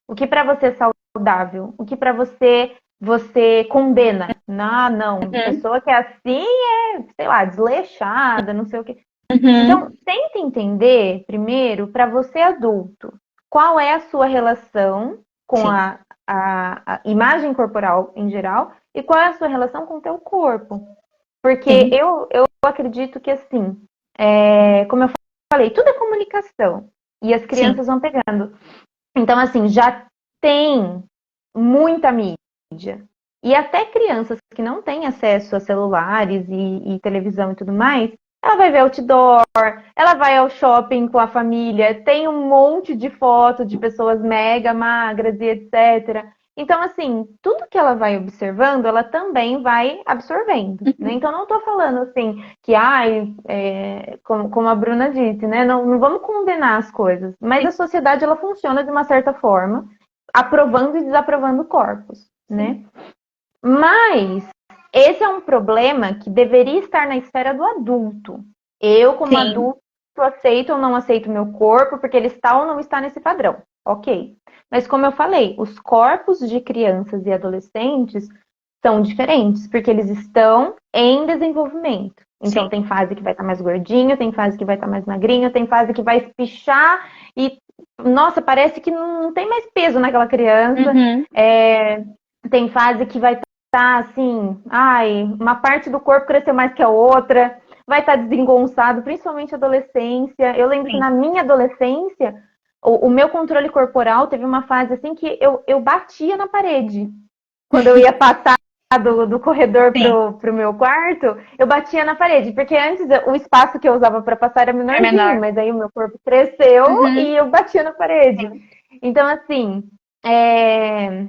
O que para você é saudável? O que para você condena? Ah, não, uhum, pessoa que é assim é, sei lá, desleixada, não sei o quê. uhum, Então, tenta entender primeiro, para você adulto, qual é a sua relação com sim, a imagem corporal em geral e qual é a sua relação com o teu corpo. Porque sim, eu acredito que assim, como eu falei, tudo é comunicação. E as sim, crianças vão pegando. Então, assim, já tem muita mídia. E até crianças que não têm acesso a celulares e televisão e tudo mais, ela vai ver outdoor, ela vai ao shopping com a família, tem um monte de foto de pessoas mega magras e etc. Então, assim, tudo que ela vai observando, ela também vai absorvendo, né? uhum, Então, não estou falando assim que, ai, como a Bruna disse, né? Não vamos condenar as coisas, mas sim, a sociedade ela funciona de uma certa forma, aprovando e desaprovando corpos, sim, né? Mas esse é um problema que deveria estar na esfera do adulto. Eu, como sim, adulto, aceito ou não aceito o meu corpo, porque ele está ou não está nesse padrão. Ok. Mas como eu falei, os corpos de crianças e adolescentes são diferentes, porque eles estão em desenvolvimento. Então, sim, tem fase que vai estar mais gordinho, tem fase que vai estar mais magrinho, tem fase que vai espichar e, nossa, parece que não tem mais peso naquela criança. uhum, Tem fase que vai estar assim, ai, uma parte do corpo cresceu mais que a outra, vai estar desengonçado, principalmente adolescência. Eu lembro que sim. na minha adolescência, o meu controle corporal teve uma fase assim que eu batia na parede. Quando eu ia passar do corredor Sim, pro meu quarto, eu batia na parede, porque antes o espaço que eu usava para passar era é menorzinho, menor. mas aí o meu corpo cresceu Uhum, e eu batia na parede. sim, Então, assim, é,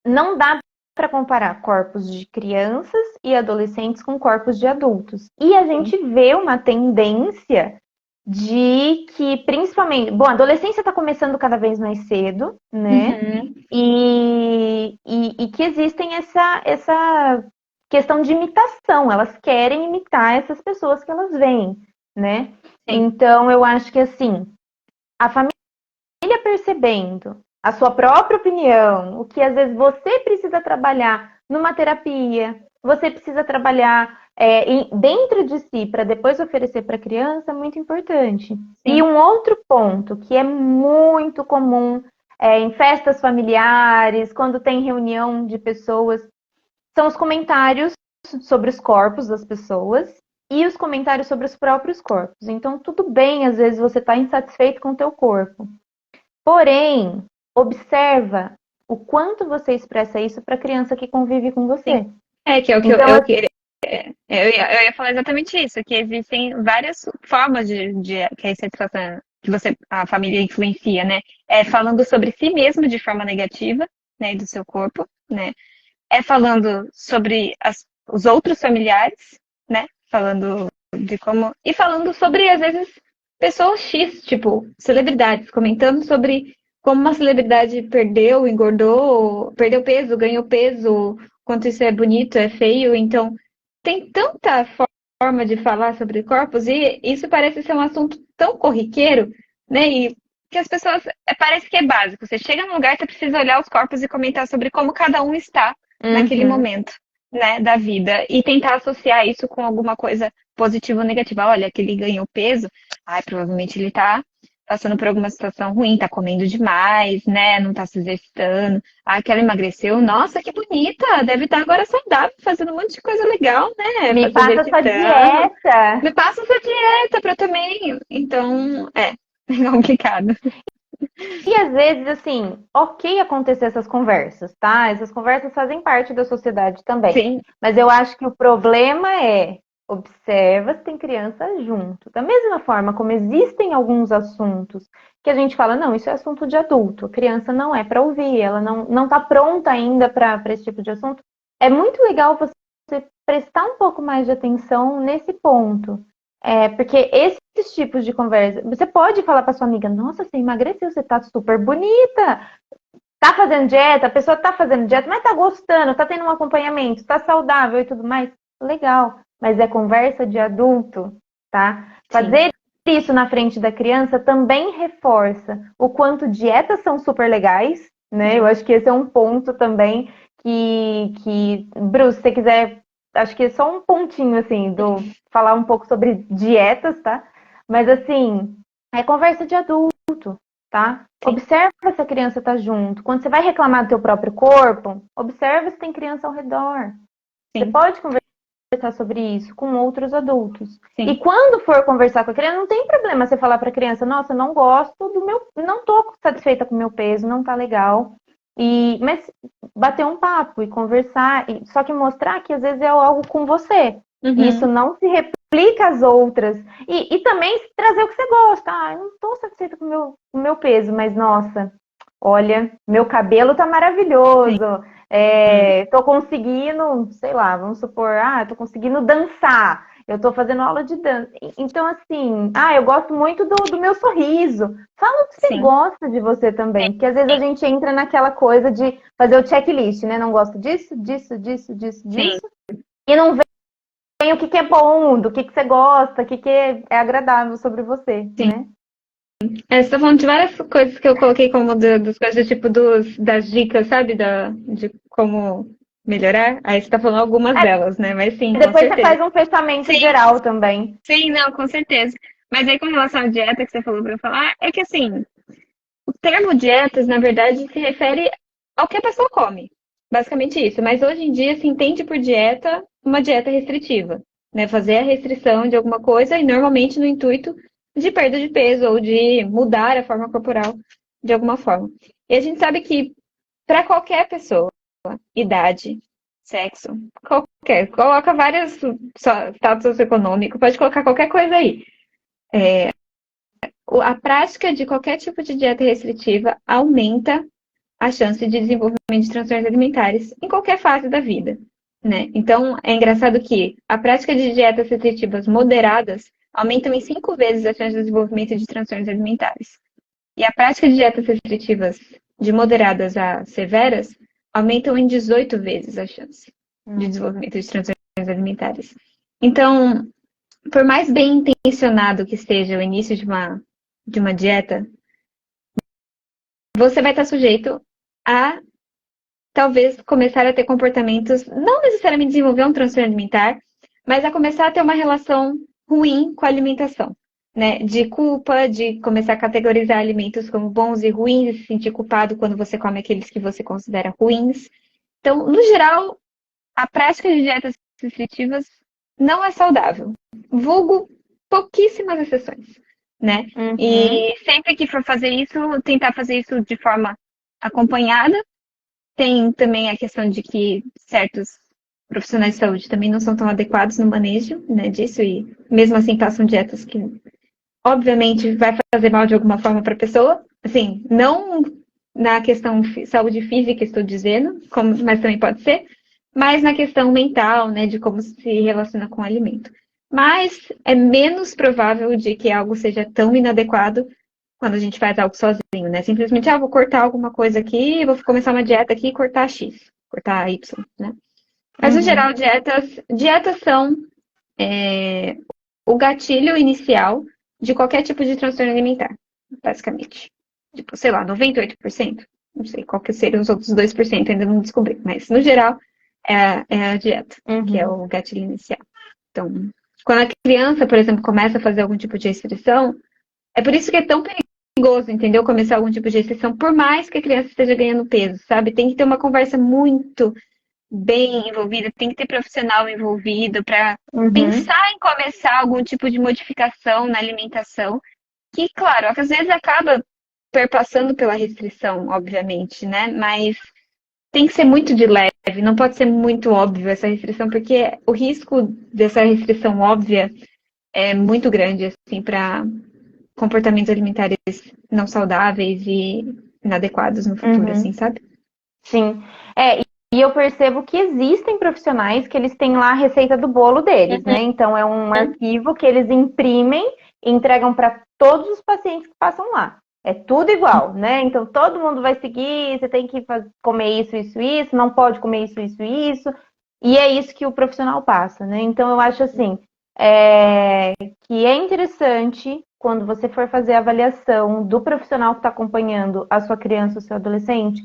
não dá para comparar corpos de crianças e adolescentes com corpos de adultos. E a sim, gente vê uma tendência de que, principalmente, bom, a adolescência está começando cada vez mais cedo, né? uhum, E que existem essa questão de imitação. Elas querem imitar essas pessoas que elas veem, né? sim, Então, eu acho que assim, a família percebendo a sua própria opinião, o que às vezes você precisa trabalhar numa terapia, você precisa trabalhar dentro de si para depois oferecer para a criança, é muito importante. E sim, um outro ponto que é muito comum em festas familiares, quando tem reunião de pessoas, são os comentários sobre os corpos das pessoas e os comentários sobre os próprios corpos. Então, tudo bem, às vezes você está insatisfeito com o teu corpo. Porém, observa o quanto você expressa isso para a criança que convive com sim. você. É que é o que Então, eu queria. Eu ia falar exatamente isso, que existem várias formas de que a insatisfação que você, a família influencia, né? É falando sobre si mesmo de forma negativa, né, e do seu corpo, né? É falando sobre os outros familiares, né? Falando de como. E falando sobre, às vezes, pessoas X, tipo, celebridades, comentando sobre como uma celebridade perdeu, engordou, perdeu peso, ganhou peso, quanto isso é bonito, é feio. Então, tem tanta forma de falar sobre corpos e isso parece ser um assunto tão corriqueiro, né? E que as pessoas. Parece que é básico. Você chega num lugar, você precisa olhar os corpos e comentar sobre como cada um está naquele uhum. momento, né, da vida e tentar associar isso com alguma coisa positiva ou negativa. Olha, que ele ganhou peso, ai, provavelmente ele tá passando por alguma situação ruim, tá comendo demais, né, não tá se exercitando. Ah, que ela emagreceu, nossa, que bonita, deve estar agora saudável, fazendo um monte de coisa legal, né, Me se passa sua exercitando. dieta. Me passa essa dieta pra eu também. Então, é complicado. E às vezes, assim, ok acontecer essas conversas, tá? Essas conversas fazem parte da sociedade também. Sim, Mas eu acho que o problema é observa se tem criança junto. Da mesma forma como existem alguns assuntos que a gente fala, não, isso é assunto de adulto, a criança não é para ouvir, ela não está pronta ainda para esse tipo de assunto. É muito legal você prestar um pouco mais de atenção nesse ponto. Porque esses tipos de conversa, você pode falar para sua amiga, nossa, você emagreceu, você tá super bonita, tá fazendo dieta, a pessoa tá fazendo dieta, mas tá gostando, tá tendo um acompanhamento, tá saudável e tudo mais, legal. Mas é conversa de adulto, tá? sim, Fazer isso na frente da criança também reforça o quanto dietas são super legais, né? Eu acho que esse é um ponto também que Bruce, se você quiser, acho que é só um pontinho, assim, do falar um pouco sobre dietas, tá? Mas, assim, é conversa de adulto, tá? sim, Observa se a criança tá junto. Quando você vai reclamar do teu próprio corpo, observa se tem criança ao redor. Você sim, pode conversar sobre isso com outros adultos. E sim, quando for conversar com a criança, não tem problema você falar para a criança: nossa, não gosto do meu, não tô satisfeita com o meu peso, não tá legal. Mas bater um papo e conversar, só que mostrar que às vezes é algo com você. E isso uhum, não se replica às outras. E também trazer o que você gosta. Ah, eu não estou satisfeita com o meu peso, mas nossa, olha, meu cabelo tá sim, maravilhoso. Tô conseguindo, sei lá, vamos supor, tô conseguindo dançar. Eu tô fazendo aula de dança. Então, assim, eu gosto muito do meu sorriso. Fala o que você sim, gosta de você também, porque às vezes a gente entra naquela coisa de fazer o checklist, né? Não gosto disso, disso, disso, disso, sim. disso. E não vem o que que é bom, do que você gosta, o que que é agradável sobre você, Sim. né? Você está falando de várias coisas que eu coloquei como das coisas, tipo, das dicas, sabe? De como melhorar. Aí você está falando algumas delas, né? Mas sim, com Depois você certeza. faz um fechamento Sim, geral também. sim, não, com certeza. Mas aí com relação à dieta que você falou para eu falar, é que assim, o termo dietas, na verdade, se refere ao que a pessoa come. Basicamente isso. Mas hoje em dia se entende por dieta uma dieta restritiva, né? Fazer a restrição de alguma coisa e normalmente no intuito de perda de peso ou de mudar a forma corporal de alguma forma. E a gente sabe que para qualquer pessoa, idade, sexo, qualquer, coloca vários status socioeconômico, pode colocar qualquer coisa aí. A prática de qualquer tipo de dieta restritiva aumenta a chance de desenvolvimento de transtornos alimentares em qualquer fase da vida, né? Então, é engraçado que a prática de dietas restritivas moderadas aumentam em 5 vezes a chance de desenvolvimento de transtornos alimentares. E a prática de dietas restritivas de moderadas a severas aumentam em 18 vezes a chance de desenvolvimento de transtornos alimentares. Então, por mais bem intencionado que seja o início de uma dieta, você vai estar sujeito a talvez começar a ter comportamentos, não necessariamente desenvolver um transtorno alimentar, mas a começar a ter uma relação ruim com a alimentação, né? De culpa, de começar a categorizar alimentos como bons e ruins, e se sentir culpado quando você come aqueles que você considera ruins. Então, no geral, a prática de dietas restritivas não é saudável. Vulgo pouquíssimas exceções, né? Uhum. E sempre que for fazer isso, tentar fazer isso de forma acompanhada. Tem também a questão de que certos profissionais de saúde também não são tão adequados no manejo, né, disso e mesmo assim passam dietas que obviamente vai fazer mal de alguma forma para a pessoa, assim, não na questão saúde física estou dizendo, mas também pode ser, mas na questão mental, né, de como se relaciona com o alimento. Mas é menos provável de que algo seja tão inadequado quando a gente faz algo sozinho, né? Simplesmente, vou cortar alguma coisa aqui, vou começar uma dieta aqui e cortar X, cortar Y, né? Mas, no geral, Uhum. dietas são o gatilho inicial de qualquer tipo de transtorno alimentar, basicamente. Tipo, sei lá, 98%. Não sei qual que seriam os outros 2%, ainda não descobri. Mas, no geral, é a dieta, que é Uhum. o gatilho inicial. Então, quando a criança, por exemplo, começa a fazer algum tipo de restrição, é por isso que é tão perigoso, entendeu? Começar algum tipo de restrição, por mais que a criança esteja ganhando peso, sabe? Tem que ter uma conversa muito bem envolvida, tem que ter profissional envolvido para Uhum. pensar em começar algum tipo de modificação na alimentação, que, claro, às vezes acaba perpassando pela restrição, obviamente, né? Mas tem que ser muito de leve, não pode ser muito óbvio essa restrição, porque o risco dessa restrição óbvia é muito grande, assim, para comportamentos alimentares não saudáveis e inadequados no futuro, Uhum. assim, sabe? Sim. E eu percebo que existem profissionais que eles têm lá a receita do bolo deles, né? Então é um arquivo que eles imprimem e entregam para todos os pacientes que passam lá. É tudo igual, né? Então todo mundo vai seguir, você tem que comer isso, isso, isso, não pode comer isso, isso, isso. E é isso que o profissional passa, né? Então eu acho assim, que é interessante quando você for fazer a avaliação do profissional que está acompanhando a sua criança ou seu adolescente,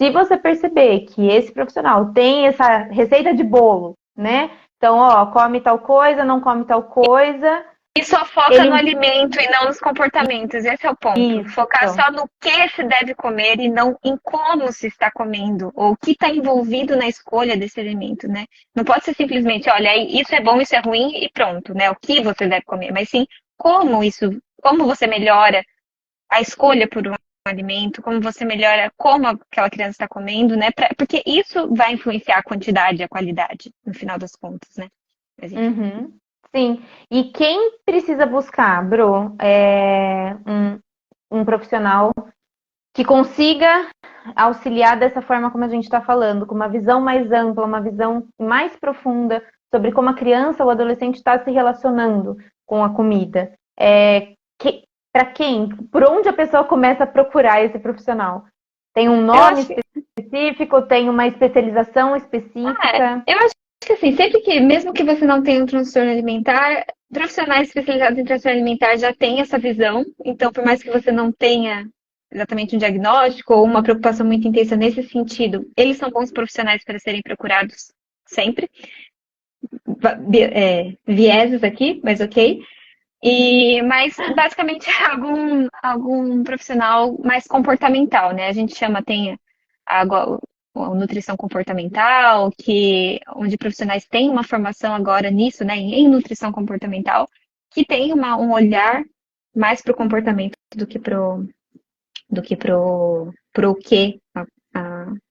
se você perceber que esse profissional tem essa receita de bolo, né? Então, ó, come tal coisa, não come tal coisa, E só foca no ele. alimento e não nos comportamentos. Esse é o ponto. Isso. Focar só no que se deve comer e não em como se está comendo, ou o que está envolvido na escolha desse alimento, né? Não pode ser simplesmente, olha, isso é bom, isso é ruim e pronto, né? O que você deve comer, mas sim como você melhora a escolha por um alimento, como você melhora como aquela criança está comendo, né? Porque isso vai influenciar a quantidade e a qualidade, no final das contas, né? Mas enfim. Uhum. Sim. E quem precisa buscar, Bru, um profissional que consiga auxiliar dessa forma como a gente está falando, com uma visão mais ampla, uma visão mais profunda sobre como a criança ou adolescente está se relacionando com a comida. Para quem? Por onde a pessoa começa a procurar esse profissional? Tem um Eu nome acho que específico? Tem uma especialização específica? Eu acho que assim, sempre que, mesmo que você não tenha um transtorno alimentar, profissionais especializados em transtorno alimentar já têm essa visão. Então, por mais que você não tenha exatamente um diagnóstico ou uma preocupação muito intensa nesse sentido, eles são bons profissionais para serem procurados sempre. Vieses aqui, mas ok. Mas basicamente é algum profissional mais comportamental, né? A gente chama, tem agora a nutrição comportamental, onde profissionais têm uma formação agora nisso, né? Em nutrição comportamental, que tem um olhar mais para o comportamento do que pro que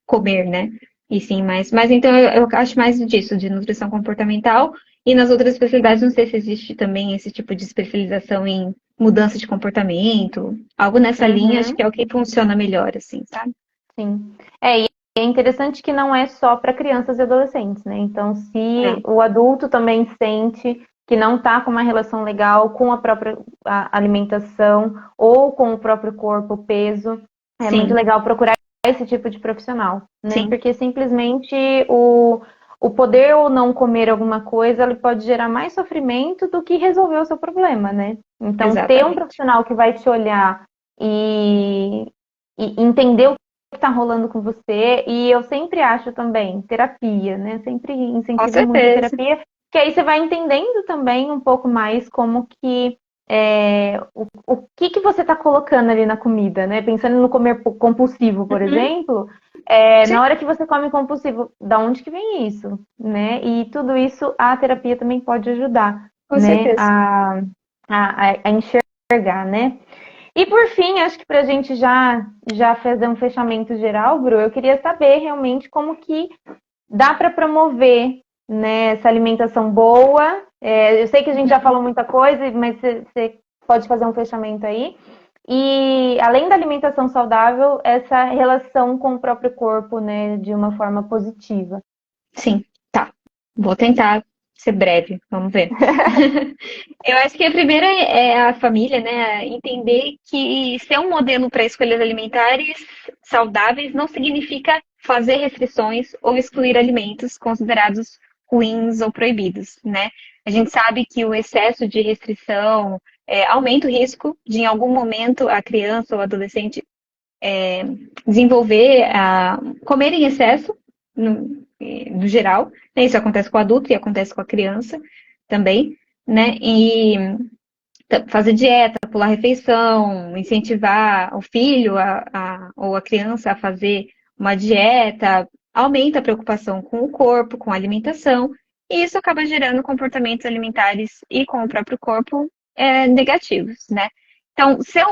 comer, né? E sim, mas então eu acho mais disso, de nutrição comportamental. E nas outras especialidades, não sei se existe também esse tipo de especialização em mudança de comportamento, algo nessa linha, acho Uhum, que é o que funciona melhor, assim, sabe? sim. E é interessante que não é só para crianças e adolescentes, né? Então, se É. o adulto também sente que não está com uma relação legal com a própria alimentação ou com o próprio corpo, o peso, é muito Sim, legal procurar esse tipo de profissional, né? sim, Porque simplesmente o poder ou não comer alguma coisa, ele pode gerar mais sofrimento do que resolver o seu problema, né? Então, ter um exatamente. profissional que vai te olhar e entender o que está rolando com você, e eu sempre acho também terapia, né? Sempre Com incentivo muito a certeza. terapia, que aí você vai entendendo também um pouco mais como que o que você está colocando ali na comida, né? Pensando no comer compulsivo, por Uhum, exemplo, sim, na hora que você come compulsivo, da onde que vem isso, né? E tudo isso a terapia também pode ajudar, com né? certeza. A enxergar, né? E por fim, acho que para a gente já fazer um fechamento geral, Bru, eu queria saber realmente como que dá para promover, né, essa alimentação boa. Eu sei que a gente já falou muita coisa, mas você pode fazer um fechamento aí. E além da alimentação saudável, essa relação com o próprio corpo, né, de uma forma positiva. Sim, tá. Vou tentar ser breve, vamos ver. Eu acho que a primeira é a família, né? Entender que ser um modelo para escolhas alimentares saudáveis não significa fazer restrições ou excluir alimentos considerados ruins ou proibidos, né? A gente sabe que o excesso de restrição aumenta o risco de, em algum momento, a criança ou adolescente desenvolver, comer em excesso, no geral. Isso acontece com o adulto e acontece com a criança também, né? E fazer dieta, pular refeição, incentivar o filho ou a criança a fazer uma dieta, aumenta a preocupação com o corpo, com a alimentação, e isso acaba gerando comportamentos alimentares e com o próprio corpo negativos, né? Então, ser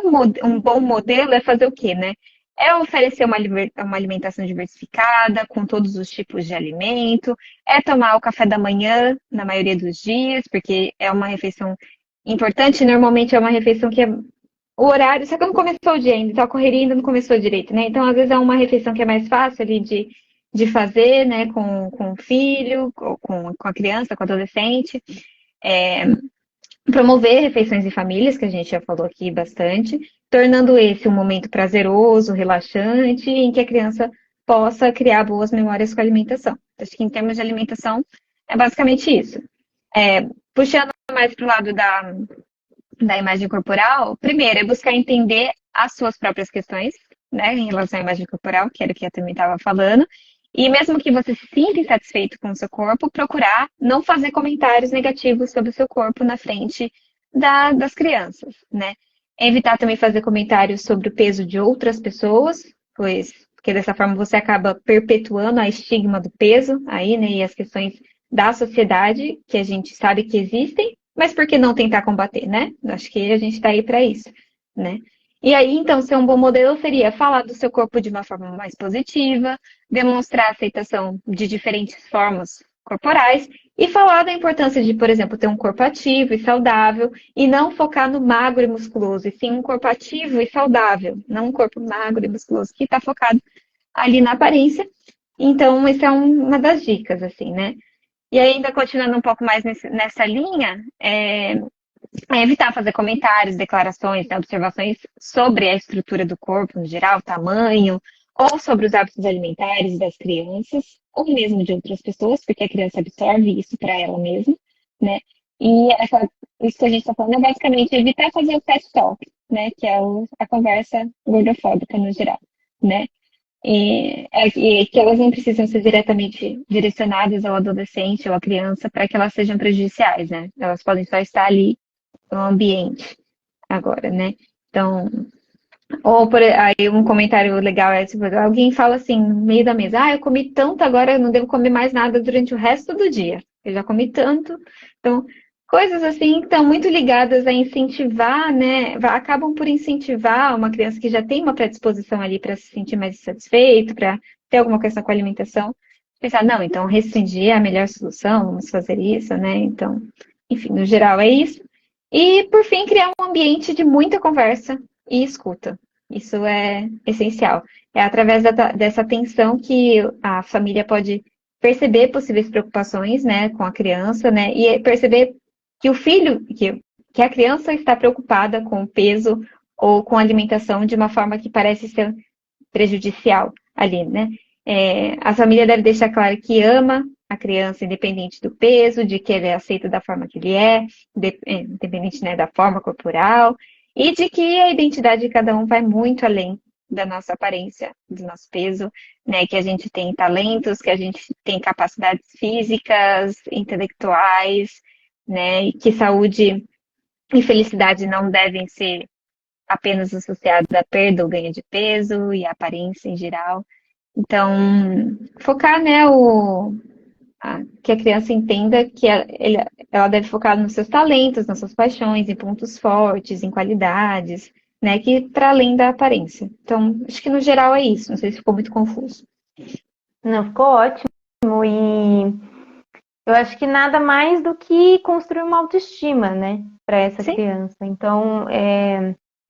um bom modelo é fazer o quê, né? É oferecer uma alimentação diversificada, com todos os tipos de alimento, é tomar o café da manhã na maioria dos dias, porque é uma refeição importante, normalmente é uma refeição que é o horário, só que não começou o dia ainda, então a correria ainda não começou direito, né? Então, às vezes é uma refeição que é mais fácil ali de fazer, né, com o filho, ou com a criança, com o adolescente. É, promover refeições em famílias, que a gente já falou aqui bastante, tornando esse um momento prazeroso, relaxante, em que a criança possa criar boas memórias com a alimentação. Acho que em termos de alimentação, é basicamente isso. Puxando mais para o lado da imagem corporal, primeiro é buscar entender as suas próprias questões, né, em relação à imagem corporal, que era o que a também estava falando, e mesmo que você se sinta insatisfeito com o seu corpo, procurar não fazer comentários negativos sobre o seu corpo na frente das crianças, né? Evitar também fazer comentários sobre o peso de outras pessoas, porque dessa forma você acaba perpetuando a estigma do peso aí, né? E as questões da sociedade, que a gente sabe que existem, mas por que não tentar combater, né? Acho que a gente está aí para isso, né? E aí, então, ser um bom modelo seria falar do seu corpo de uma forma mais positiva, demonstrar aceitação de diferentes formas corporais e falar da importância de, por exemplo, ter um corpo ativo e saudável e não focar no magro e musculoso, e sim um corpo ativo e saudável, não um corpo magro e musculoso que está focado ali na aparência. Então, essa é uma das dicas, assim, né? E ainda continuando um pouco mais nessa linha, evitar fazer comentários, declarações, né, observações sobre a estrutura do corpo no geral, tamanho, ou sobre os hábitos alimentares das crianças, ou mesmo de outras pessoas, porque a criança absorve isso para ela mesma, né? E isso que a gente está falando é basicamente evitar fazer o pet talk, né? Que é a conversa gordofóbica no geral, né? E que elas não precisam ser diretamente direcionadas ao adolescente ou à criança para que elas sejam prejudiciais, né? Elas podem só estar ali no ambiente agora, né? Então, aí um comentário legal é tipo, alguém fala assim, no meio da mesa, eu comi tanto, agora eu não devo comer mais nada durante o resto do dia. Eu já comi tanto. Então, coisas assim que estão muito ligadas a incentivar, né? Acabam por incentivar uma criança que já tem uma predisposição ali para se sentir mais satisfeito, para ter alguma questão com a alimentação. Pensar, não, então restringir é a melhor solução, vamos fazer isso, né? Então, enfim, no geral é isso. E, por fim, criar um ambiente de muita conversa e escuta. Isso é essencial. É através dessa atenção que a família pode perceber possíveis preocupações, né, com a criança, né, e perceber que o filho, que a criança está preocupada com o peso ou com a alimentação de uma forma que parece ser prejudicial ali, né. A família deve deixar claro que ama a criança independente do peso, de que ele é aceito da forma que ele é, independente, né, da forma corporal, e de que a identidade de cada um vai muito além da nossa aparência, do nosso peso, né? Que a gente tem talentos, que a gente tem capacidades físicas, intelectuais, né? E que saúde e felicidade não devem ser apenas associados à perda ou ganho de peso e à aparência em geral. Então, focar, né, que a criança entenda que ela deve focar nos seus talentos, nas suas paixões, em pontos fortes, em qualidades, né? Que para além da aparência. Então, acho que no geral é isso. Não sei se ficou muito confuso. Não, ficou ótimo. E eu acho que nada mais do que construir uma autoestima, né, para essa Sim. criança. Então,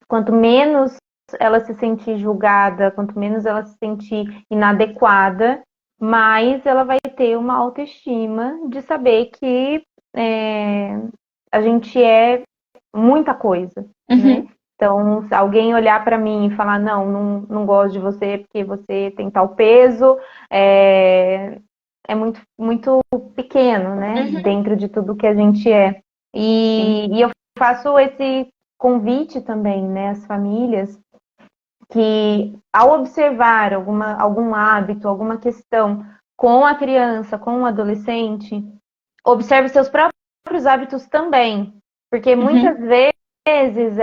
quanto menos ela se sentir julgada, quanto menos ela se sentir inadequada, mais ela vai ter uma autoestima de saber que a gente é muita coisa, né? Então, se alguém olhar para mim e falar, não gosto de você porque você tem tal peso, é muito, muito pequeno, né? Dentro de tudo que a gente é. E eu faço esse convite também, né, às famílias, que ao observar algum hábito, alguma questão com a criança, com o adolescente, observe seus próprios hábitos também. Porque muitas vezes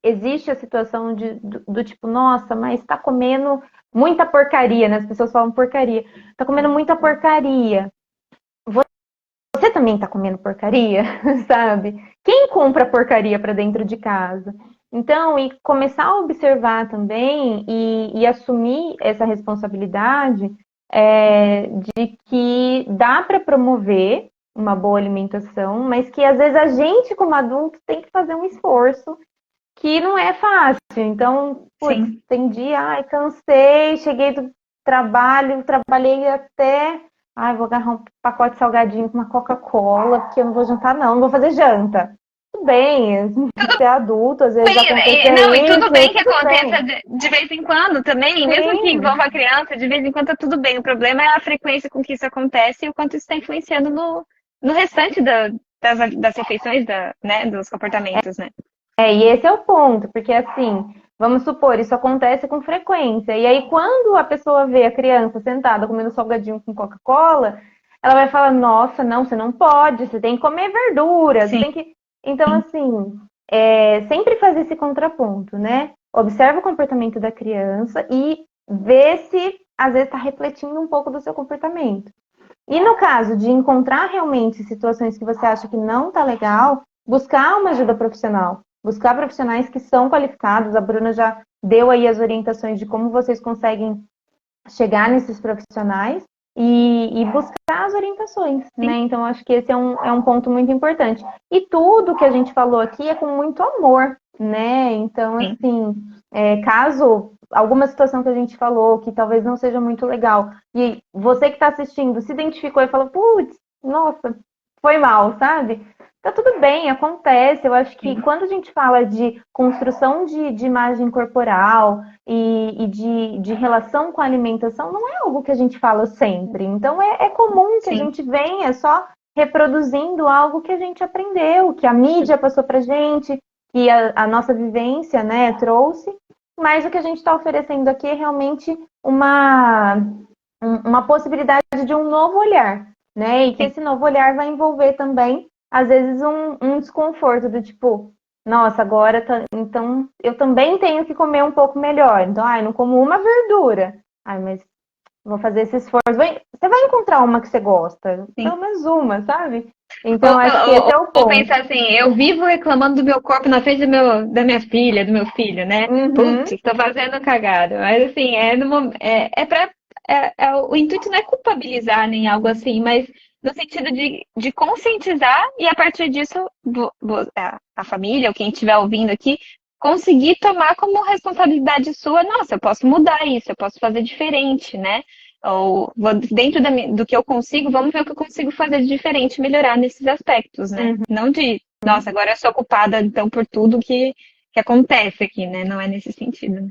existe a situação do tipo, nossa, mas tá comendo muita porcaria, né? As pessoas falam porcaria. Tá comendo muita porcaria. você também tá comendo porcaria, sabe? Quem compra porcaria para dentro de casa? Então, e começar a observar também e assumir essa responsabilidade de que dá para promover uma boa alimentação, mas que às vezes a gente, como adulto, tem que fazer um esforço que não é fácil. Então, putz, Sim. tem dia, ai, cansei, cheguei do trabalho, trabalhei até. Ai, vou agarrar um pacote de salgadinho com uma Coca-Cola, porque eu não vou jantar, não vou fazer janta. Tudo bem, ser adulto, às vezes Bem, acontecer não, e tudo isso, bem que tudo aconteça bem. de vez em quando também, mesmo que Sim, envolva a criança, de vez em quando tá tudo bem. O problema é a frequência com que isso acontece e o quanto isso está influenciando no restante das refeições, né, dos comportamentos, né? e esse é o ponto, porque assim, vamos supor, isso acontece com frequência. E aí, quando a pessoa vê a criança sentada comendo salgadinho com Coca-Cola, ela vai falar: nossa, não, você não pode, você tem que comer verdura, você Sim, tem que. Então, assim, sempre fazer esse contraponto, né? Observa o comportamento da criança e vê se às vezes está refletindo um pouco do seu comportamento. E no caso de encontrar realmente situações que você acha que não está legal, buscar uma ajuda profissional. Buscar profissionais que são qualificados. A Bruna já deu aí as orientações de como vocês conseguem chegar nesses profissionais e buscar as orientações, sim, né? Então, acho que esse é um ponto muito importante. E tudo que a gente falou aqui é com muito amor, né? Então, sim. assim, caso alguma situação que a gente falou que talvez não seja muito legal, e você que está assistindo se identificou e falou: putz, nossa, foi mal, sabe? Tá tudo bem, acontece. Eu acho que Sim. quando a gente fala de construção de imagem corporal e de relação com a alimentação, não é algo que a gente fala sempre. Então, é comum que a Sim. gente venha só reproduzindo algo que a gente aprendeu, que a mídia passou pra gente, que a nossa vivência, né, trouxe. Mas o que a gente está oferecendo aqui é realmente uma possibilidade de um novo olhar, né? E que Sim. esse novo olhar vai envolver também, às vezes, um desconforto do tipo, nossa, agora então eu também tenho que comer um pouco melhor. Então, ai, não como uma verdura. Ai, mas vou fazer esse esforço. Você vai encontrar uma que você gosta, Sim. pelo menos uma, sabe? Ou, Então, acho que esse é o ou ponto. pensar assim, eu vivo reclamando do meu corpo na frente da minha filha, do meu filho, né? Putz, Uhum, estou fazendo cagada. Mas assim, o intuito não é culpabilizar nem algo assim, mas no sentido de conscientizar e a partir disso a família ou quem estiver ouvindo aqui conseguir tomar como responsabilidade sua, nossa, eu posso mudar isso, eu posso fazer diferente, né? Ou dentro do que eu consigo, vamos ver o que eu consigo fazer de diferente, melhorar nesses aspectos, né? uhum. Não de, nossa, agora eu sou culpada então por tudo que acontece aqui, né? Não é nesse sentido. Né?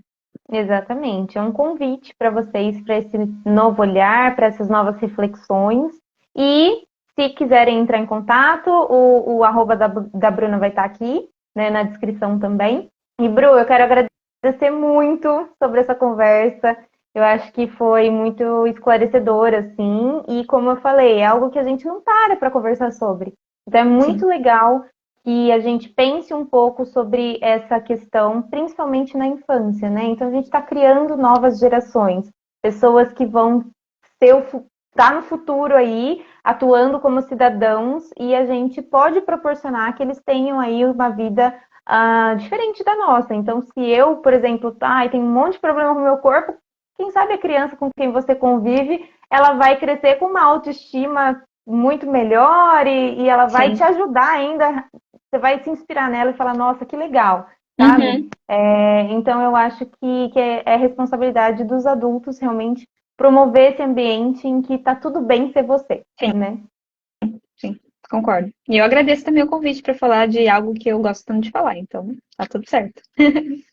Exatamente. É um convite para vocês, para esse novo olhar, para essas novas reflexões. E se quiserem entrar em contato, o arroba da Bruna vai estar aqui, né, na descrição também. E, Bru, eu quero agradecer muito sobre essa conversa. Eu acho que foi muito esclarecedora, assim. E, como eu falei, é algo que a gente não para conversar sobre. Então, é Sim, muito legal que a gente pense um pouco sobre essa questão, principalmente na infância, né? Então a gente está criando novas gerações, pessoas que vão estar no futuro aí, atuando como cidadãos, e a gente pode proporcionar que eles tenham aí uma vida diferente da nossa. Então, se eu, por exemplo, tenho um monte de problema com o meu corpo, quem sabe a criança com quem você convive, ela vai crescer com uma autoestima muito melhor e ela vai te sim. ajudar ainda, você vai se inspirar nela e falar, nossa, que legal, sabe? Uhum, Então eu acho que é responsabilidade dos adultos realmente promover esse ambiente em que tá tudo bem ser você, sim, né? sim, concordo. E eu agradeço também o convite para falar de algo que eu gosto tanto de falar, então tá tudo certo.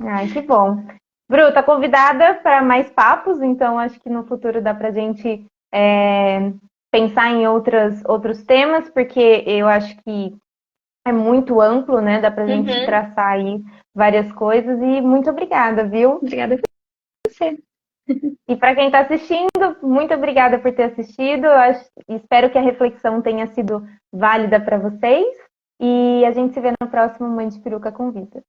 Ai, que bom. Bru, tá convidada para mais papos, então acho que no futuro dá pra gente pensar em outros temas, porque eu acho que é muito amplo, né? Dá pra gente Uhum. traçar aí várias coisas e muito obrigada, viu? Obrigada a você. E para quem está assistindo, muito obrigada por ter assistido. Espero que a reflexão tenha sido válida para vocês. E a gente se vê no próximo Mãe de Peruca Convida.